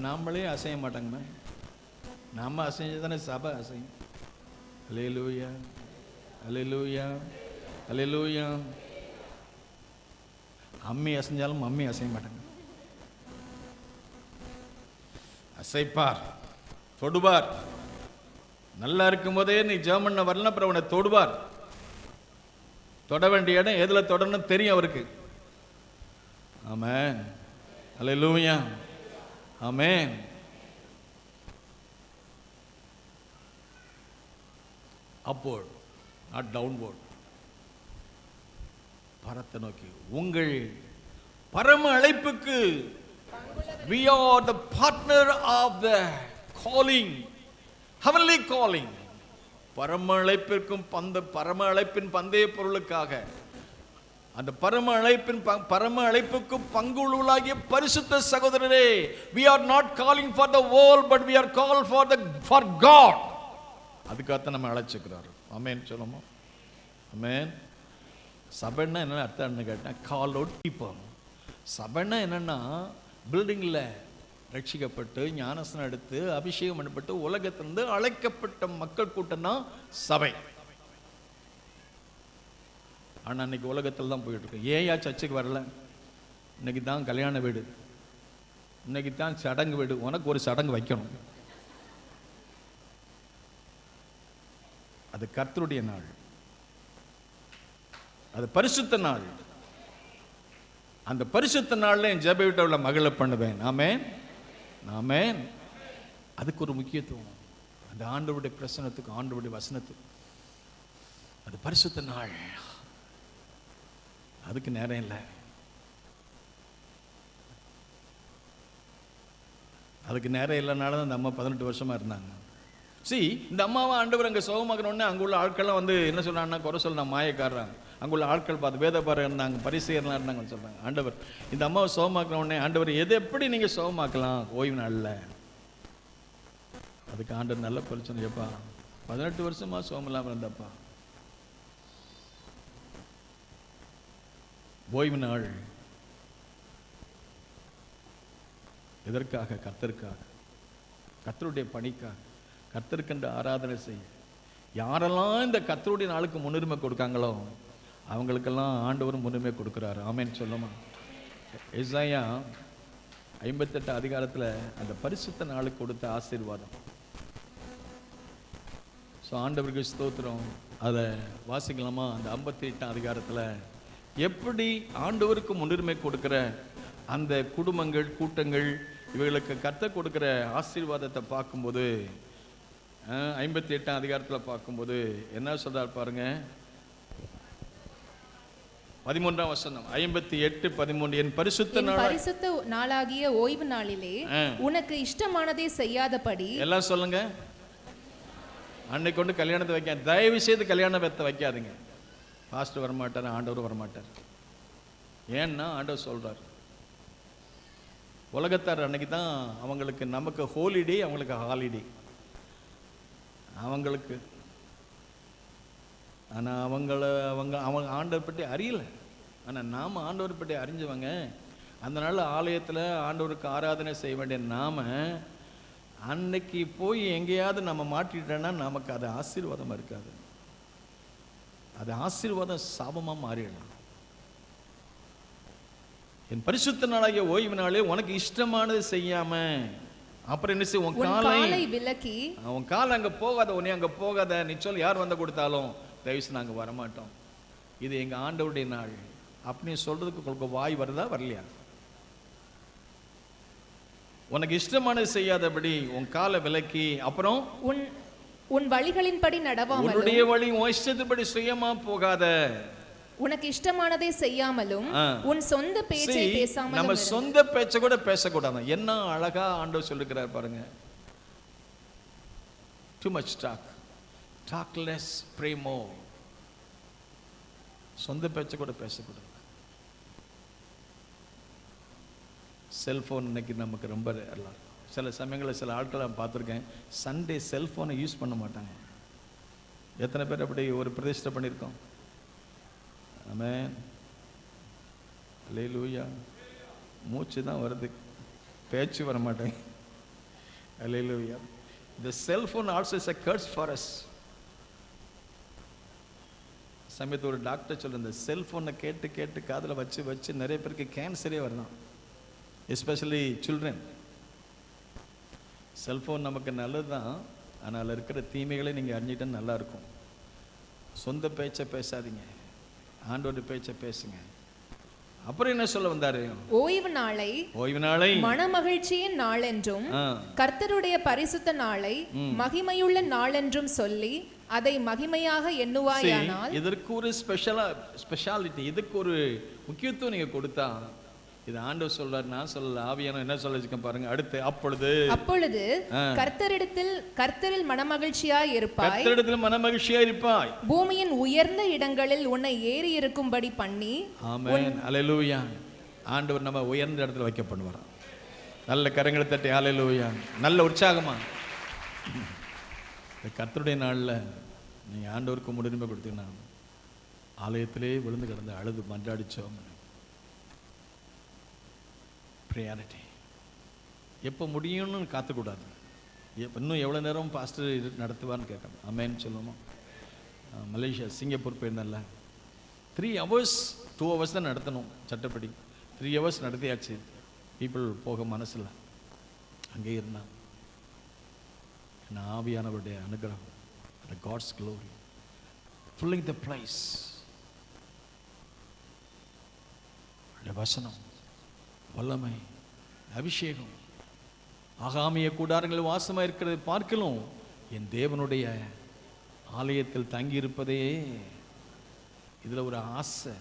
நாமளே அசைய மாட்டாங்கம்மா, நாம அசைஞ்சதானே சபை அசையும். ஹல்லேலூயா, ஹல்லேலூயா, ஹல்லேலூயா. அம்மி அசைஞ்சாலும் அம்மி அசைய மாட்டாங்க. அசைப்பார், தொடுவார். நல்லா இருக்கும் போதே நீ ஜெபம் பண்ண வரல, அப்புறம் அவனை தொடுவார். தொட வேண்டிய இடம் எதுல தொடரணும் தெரியும் அவருக்கு. ஆமென், ஹல்லேலூயா, ஆமென். upward, not downward. பரத்தை நோக்கி உங்கள் பரம அழைப்புக்கு we are the partner of the calling, heavenly calling. பரம அழைப்பிற்கும் பரம அழைப்பின் பந்தய பொருளுக்காக, அந்த பரம அழைப்புக்கு பங்குள்ளாகிய பரிசுத்த சகோதரரே, we are not calling for the world, but we are called for God. அதுக்காக நம்ம அழைச்சிக்கிறார். ஆமென் சொல்லுமா? ஆமென். சபைன்னா என்ன அர்த்தம்னு கேட்டேன், கால் அவுட் பீப்பிள். சபைன்னா என்னன்னா பில்டிங்கில் ரட்சிக்கப்பட்டு ஞானஸ்நானம் எடுத்து அபிஷேகம் பண்ணப்பட்டு உலகத்திலிருந்து அழைக்கப்பட்ட மக்கள் கூட்டம் தான் சபை. ஆனால் அன்னைக்கு உலகத்தில் தான் போயிட்டு இருக்கு. ஏயா சர்ச்சுக்கு வரல? இன்னைக்கு தான் கல்யாண வீடு, இன்னைக்கு தான் சடங்கு வீடு. உனக்கு ஒரு சடங்கு வைக்கணும். அது கர்த்தருடைய நாள், அது பரிசுத்த நாள். அந்த பரிசுத்த நாள்ல என் ஜெப வீட்டில் உள்ள மகளை பண்ணுவேன். ஆமென், ஆமென். அதுக்கு ஒரு முக்கியத்துவம், அந்த ஆண்டவருடைய பிரசன்னத்துக்கு, ஆண்டவருடைய வசனத்துக்கு. அது பரிசுத்த நாள், அதுக்கு நேரம் இல்லை. அதுக்கு நேரம் இல்லைனால தான் இந்த அம்மா 18 வருஷமா இருந்தாங்க. இந்த அம்மாவை ஆண்டவர் அங்கே சுகமாக்கணுன்னே அங்கே உள்ள ஆட்கள்லாம் வந்து என்ன சொல்றாங்கன்னா, குறை சொல்ல நான் மாயக்காரன். அங்குள்ள ஆட்கள் பார்த்து வேதபாரர் இருந்தாங்க, பரிசேயர்லாம் இருந்தாங்கன்னு சொல்றாங்க. ஆண்டவர் இந்த அம்மாவை சுகமாக்கின உடனே, ஆண்டவர் எது எப்படி நீங்க சுகமாக்கலாம் ஓய்வு நாளில்? அதுக்கு ஆண்டவர் நல்ல பிரச்சனைப்பா, 18 வருஷமா சுகம் இல்லாமல் இருந்தப்பா. ஓய்வு நாள் எதற்காக? கர்த்தருக்காக, கர்த்தருடைய பணிக்காக, கர்த்தருக்கென்று ஆராதனை செய்ய. யாரெல்லாம் இந்த கர்த்தருடைய நாளுக்கு முன்னுரிமை கொடுக்காங்களோ அவங்களுக்கெல்லாம் ஆண்டவரும் முன்னுரிமை கொடுக்குறாரு. ஆமென் சொல்லுமா? எசாயா 58 அதிகாரத்தில் அந்த பரிசுத்த நாளுக்கு கொடுத்த ஆசீர்வாதம். ஸோ ஆண்டவருக்கு ஸ்தோத்திரம். அதை வாசிக்கலாமா? அந்த 58 அதிகாரத்தில் எப்படி ஆண்டவருக்கு முன்னுரிமை கொடுக்குற அந்த குடும்பங்கள், கூட்டங்கள், இவர்களுக்கு கர்த்தர் கொடுக்குற ஆசீர்வாதத்தை பார்க்கும்போது, 58 அதிகாரத்தில் பார்க்கும்போது என்ன சொல்றார் பாருங்க. 13ஆம் வசனம், 58:13. என் பரிசுத்த நாளாகிய ஓய்வு நாளிலே உனக்கு இஷ்டமானதை செய்யாதபடி. எல்லாம் சொல்லுங்க. அன்னைக்கு கொண்டு கல்யாணத்தை வைக்க, தயவு செய்து கல்யாணத்தை வைக்காதீங்க. பாஸ்டர் வரமாட்டார், ஆண்டவர் வரமாட்டார். ஏன்னா ஆண்டவர் சொல்றார், உலகத்தார் அன்னைக்கு தான் அவங்களுக்கு, நமக்கு ஹோலிடே, அவங்களுக்கு ஹாலிடே அவங்களுக்கு. ஆனால் அவங்க ஆண்டவர் பற்றி அறியல. ஆனால் நாம் ஆண்டவர் பற்றி அறிஞ்சவங்க. அதனால ஆலயத்தில் ஆண்டவருக்கு ஆராதனை செய்ய வேண்டிய நாம அன்னைக்கு போய் எங்கேயாவது நம்ம மாட்டிட்டோன்னா நமக்கு அது ஆசீர்வாதமாக இருக்காது. அது ஆசீர்வாதம் சாபமாக மாறிடலாம். என் பரிசுத்த நாளாகிய ஓய்வு நாளே உனக்கு இஷ்டமானது செய்யாம, அப்புறம் என்ன செய்ய, உன் காலை விலக்கி, உன் காலை அங்கே போகாத, உன்னை அங்கே போகாத, நீ சொல்லி யார் வந்து கொடுத்தாலும் தயவுசு நாங்கள் வரமாட்டோம், இது எங்கள் ஆண்டவருடைய நாள் அப்படின்னு சொல்றதுக்கு உங்களுக்கு வாய் வருதா, வரலையா? உனக்கு இஷ்டமானது செய்யாதபடி உன் காலை விலக்கி, அப்புறம் உன் வழிகளின்படி நடவாமலும், உன்னுடைய வழி உன் இஷ்டத்தின்படி சுயமா போகாத, உனக்கு இஷ்டமானதை செய்யாமலும், உன் சொந்த பேச்சை பேசாமலும். நம்ம சொந்த பேச்சை கூட பேசக்கூடாது. என்ன அழகா ஆண்டவர் சொல்லிருக்கிறார் பாருங்க. Too much talk less, pray more. சொந்த பேச்சை கூட பேசக்கூடாது. செல்போன் இன்னைக்கு நமக்கு ரொம்ப சில சமயங்களில் சில ஆட்களை நான் பார்த்துருக்கேன், சண்டே செல்போனை யூஸ் பண்ண மாட்டாங்க. எத்தனை பேர் அப்படி ஒரு பிரதிஷ்டை பண்ணியிருக்கோம்? ஆமென், அல்லேலூயா. மூச்சு தான் வருது, பேச்சு வர மாட்டேங்க. அல்லேலூயா. The cell phone also is a curse for us. சமயத்து ஒரு டாக்டர் சொல்ற, இந்த செல்போனை கேட்டு கேட்டு காதில் வச்சு வச்சு நிறைய பேருக்கு கேன்சரே வரலாம், எஸ்பெஷலி சில்ட்ரன். செல்ஃபோன் நமக்கு நல்லது தான், ஆனால் இருக்கிற தீமைகளை நீங்கள் அறிஞ்சிட்டா நல்லா இருக்கும். சொந்த பேச்சை பேசாதீங்க, ஆண்டோட பேச்சை பேசுங்க. அப்புறம் என்ன சொல்ல வந்தாரு? ஓய்வு நாளை மனமகிழ்ச்சியின் நாள் என்றும் கர்த்தருடைய பரிசுத்த நாளை மகிமையுள்ள நாள் என்றும் சொல்லி அதை மகிமையாக எண்ணுவாயானால். இதற்கு ஒரு ஸ்பெஷாலிட்டி, இதுக்கு ஒரு முக்கியத்துவம் நீங்க கொடுத்தா, இது ஆண்டவர் சொல்றாரு, நான் சொல்லல, ஆவியானவர் என்ன சொல்லிருக்கேன் பாருங்க. அடுத்து, அப்பொழுது கர்த்தரில் மனமகிழ்ச்சியாய் இருப்பாய், பூமியின் உயர்ந்த இடங்களில் உன்னை ஏறி இருக்கும்படி பண்ணி. ஆமென், அல்லேலூயா. ஆண்டவர் நம்ம உயர்ந்த இடத்துல வைக்க பண்ணுவார். நல்ல கரங்களை தட்டி அல்லேலூயா, நல்ல உற்சாகமா. கர்த்தருடைய நாள்ல நீங்க ஆண்டவருக்கு முன்னுரிமை கொடுத்தீங்கன்னா ஆலயத்திலே விழுந்து கிடந்து அழுது மன்றாடிச்சோம். ப்ரியாரிட்டி எப்போ முடியும்னு காத்துக்கூடாது. இன்னும் எவ்வளோ நேரம் பாஸ்டர் நடத்துவான்னு கேட்கணும். ஆமேன்னு சொல்லுவோம். மலேசியா சிங்கப்பூர் போயிருந்தேன்ல, 3 hours 2 hours தான் நடத்தணும் சட்டப்படி. 3 hours நடத்தியாச்சு. பீப்புள் போக மனசில் அங்கே இருந்தான். என் ஆவியானவருடைய அனுகிரகம், the God's glory filling the place. வசனம், வல்லமை, அபிஷேகம் ஆகாமிய கூடாரங்கள் வாசமாக இருக்கிறது பார்க்கலும் என் தேவனுடைய ஆலயத்தில் தங்கியிருப்பதே இதில் ஒரு ஆசை,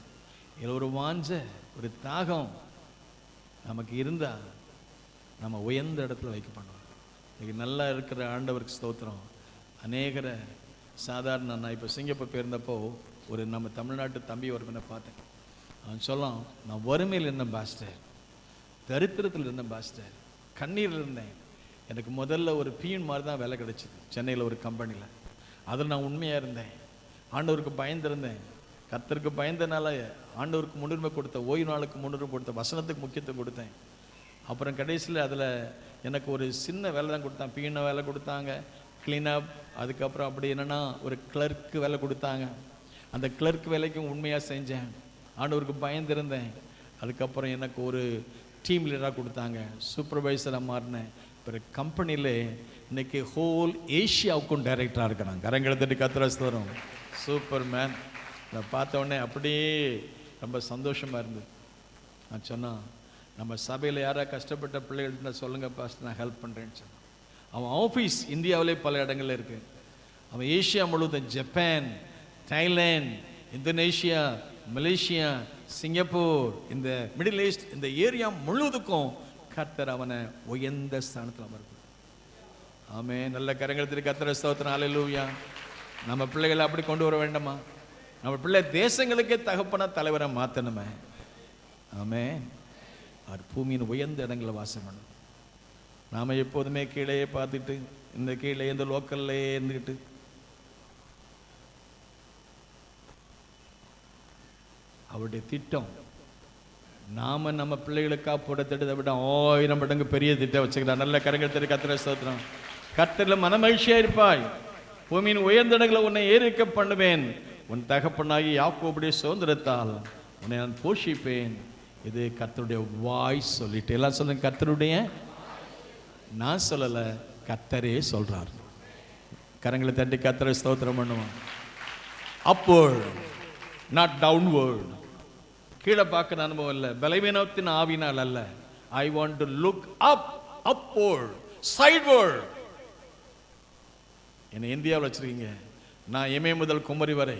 இதில் ஒரு வாஞ்ச, ஒரு தாகம் நமக்கு இருந்தால் நம்ம உயர்ந்த இடத்துல வைக்கப்படணும். இன்னைக்கு நல்லா இருக்கிற ஆண்டவருக்கு ஸ்தோத்திரம். அநேகரை சாதாரண நான் இப்போ சிங்கப்பூர் போயிருந்தப்போ ஒரு நம்ம தமிழ்நாட்டு தம்பி ஒருவனை பார்த்தேன். அவன் சொல்லலாம், நான் வறுமையில் இருந்தேன் பாஸ்டர், தரித்திரத்தில் இருந்தேன் பாஸ்டர், கண்ணீரில் இருந்தேன். எனக்கு முதல்ல ஒரு பியூன் மாதிரி தான் வேலை கிடைச்சிது சென்னையில் ஒரு கம்பெனியில். அதில் நான் உண்மையாக இருந்தேன், ஆண்டவருக்கு பயந்திருந்தேன். கர்த்தருக்கு பயந்தனால ஆண்டவருக்கு முன்னுரிமை கொடுத்த, ஓய்வு நாளுக்கு முன்னுரிமை கொடுத்த, வசனத்துக்கு முக்கியத்துவம் கொடுத்தேன். அப்புறம் கடைசியில் அதில் எனக்கு ஒரு சின்ன வேலை தான் கொடுத்தாங்க. பியூன வேலை கொடுத்தாங்க, க்ளீனப். அதுக்கப்புறம் அப்படி என்னென்னா ஒரு கிளர்க்கு வேலை கொடுத்தாங்க. அந்த கிளர்க் வேலைக்கும் உண்மையாக செஞ்சேன், ஆண்டவருக்கு பயந்திருந்தேன். அதுக்கப்புறம் எனக்கு ஒரு டீம் லீடராக கொடுத்தாங்க, சூப்பர்வைசராக மாறினேன். பிறகு கம்பெனியில் இன்னைக்கு ஹோல் ஏஷியாவுக்கும் டைரக்டராக இருக்கிறாங்க. கரங்களை தட்டி கர்த்தருக்கு ஸ்தோத்திரம். Super man. அதை பார்த்த உடனே அப்படியே ரொம்ப சந்தோஷமாக இருந்தது. நான் சொன்னான், நம்ம சபையில் யாராவது கஷ்டப்பட்ட பிள்ளைகள்கிட்ட சொல்லுங்கள் பாஸ்டர், நான் ஹெல்ப் பண்ணுறேன்னு சொன்னான். அவன் ஆஃபீஸ் இந்தியாவிலே பல இடங்கள்ல இருக்குது. அவன் ஏஷியா முழுவதும், Japan, Thailand, Indonesia, Malaysia, Singapore, இந்த மிடில் ஈஸ்ட், இந்த ஏரியா முழுவதுக்கும் கர்த்தர் அவனை உயர்ந்த ஸ்தானத்தில் அமர்ந்தார். ஆமே. நல்ல கரங்களுக்கு கர்த்தர் ஸ்தோத்திரம். ஹல்லேலூயா. நம்ம பிள்ளைகளை அப்படி கொண்டு வர வேண்டாமா? நம்ம பிள்ளை தேசங்களுக்கே தகப்பன தலைவரை மாற்றணுமே. ஆமே. அவர் பூமியின் உயர்ந்த இடங்களை வாசம் பண்ணணும். நாம் எப்போதுமே கீழே பார்த்துட்டு, இந்த கீழே இந்த லோக்கல்லே இருந்துக்கிட்டு அவருடைய திட்டம் நாம நம்ம பிள்ளைகளுக்காக போட திட்டத்தை விட 1000 மடங்கு பெரிய திட்டம் வச்சுக்கிறார். நல்ல கரங்கள் தெரி கர்த்தரை ஸ்தோத்திரம். கர்த்தரில் மனமகிழ்ச்சியா இருப்பாய், பூமியின் உயர்ந்த இடங்களை உன்னை ஏறிக்க பண்ணுவேன், உன் தகப்பனாகி யாக்கோபுடைய சுதந்திரத்தால் உன்னை நான் போஷிப்பேன். இது கர்த்தருடைய வாய்ஸ். சொல்லிட்டு எல்லாம் சொல்லுங்க, கர்த்தருடைய. நான் சொல்லல, கர்த்தரே சொல்றார். கரங்களை தட்டி கர்த்தரை ஸ்தோத்திரம் பண்ணுவான். upward not downward. கீழே பார்க்க அனுபவம் இல்லை, பலவீனத்தின் ஆவினால் அல்ல. I want to look up, upward, sideward. என்னை இந்தியாவில் வச்சிருக்கீங்க. நான் எம்ஏ முதல் குமரி வரை,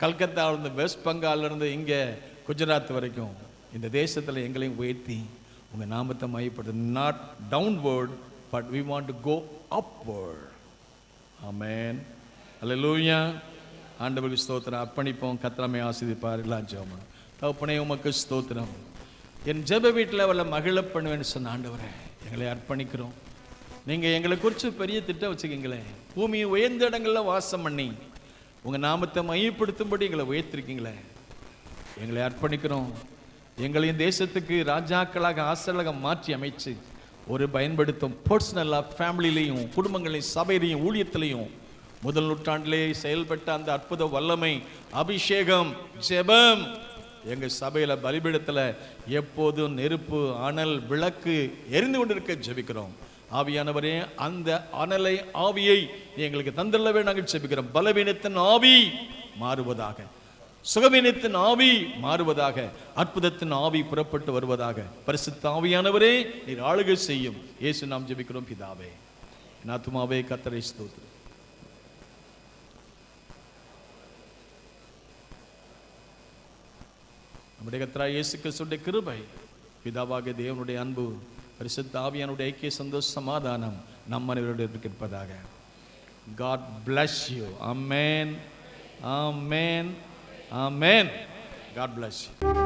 கல்கத்தாவிலிருந்து வெஸ்ட் பெங்காலிருந்து இங்கே குஜராத் வரைக்கும் இந்த தேசத்தில் எங்களையும் உயர்த்தி உங்கள் நாமத்தை மையப்படுது. Not downward, but we want to go upward. Amen. Hallelujah. ஆண்டவருக்கு ஸ்தோத்திரம். அர்ப்பணிப்போம். கர்த்தரை ஆசீர்வதிப்பார். எல்லாம் ஜெபம். தகப்பனே உமக்கு ஸ்தோத்திரம். என் ஜெப வீட்டில் அவளை மகிழ பண்ணுவேன்னு சொன்ன ஆண்டவரே, எங்களை அர்ப்பணிக்கிறோம். நீங்கள் எங்களை குறித்து பெரிய திட்டம் வச்சுக்கிங்களேன். பூமி உயர்ந்த இடங்களில் வாசம் பண்ணி உங்கள் நாமத்தை மையப்படுத்தும்படி எங்களை உயர்த்திருக்கீங்களே, எங்களை அர்ப்பணிக்கிறோம். எங்களையும் தேசத்துக்கு ராஜாக்களாக, ஆசிரியர்களாக மாற்றி அமைச்சு ஒரு பயன்படுத்தும் பர்சனலாக, ஃபேமிலிலையும், குடும்பங்களையும், சபையிலையும், ஊழியத்திலையும் முதல் நூற்றாண்டிலே செயல்பட்ட அந்த அற்புத வல்லமை, அபிஷேகம், ஜெபம் எங்கள் சபையில் பலிபீடத்தில் எப்போதும் நெருப்பு, அனல், விளக்கு எரிந்து கொண்டிருக்க ஜெபிக்கிறோம். ஆவியானவரே, அந்த அனலை, ஆவியை எங்களுக்கு தந்துள்ளவே நாங்கள் ஜெபிக்கிறோம். பலவீனத்தின் ஆவி மாறுவதாக, சுகவீனத்தின் ஆவி மாறுவதாக, அற்புதத்தின் ஆவி புறப்பட்டு வருவதாக. பரிசுத்த ஆவியானவரே, நீர் ஆளுகை செய்யும். இயேசு நாம் ஜெபிக்கிறோம் பிதாவே. என் ஆத்துமாவே கர்த்தரை ஸ்தோத்திரம். நம்முடைய கர்த்தராகிய இயேசு கிறிஸ்துவின் கிருபை, பிதாவாகிய தேவனுடைய அன்பு, பரிசுத்த ஆவியானுடைய ஐக்கிய சந்தோஷ சமாதானம் நம் அனைவருடைய இருப்பதாக. God bless you. Amen. Amen. Amen. God bless you.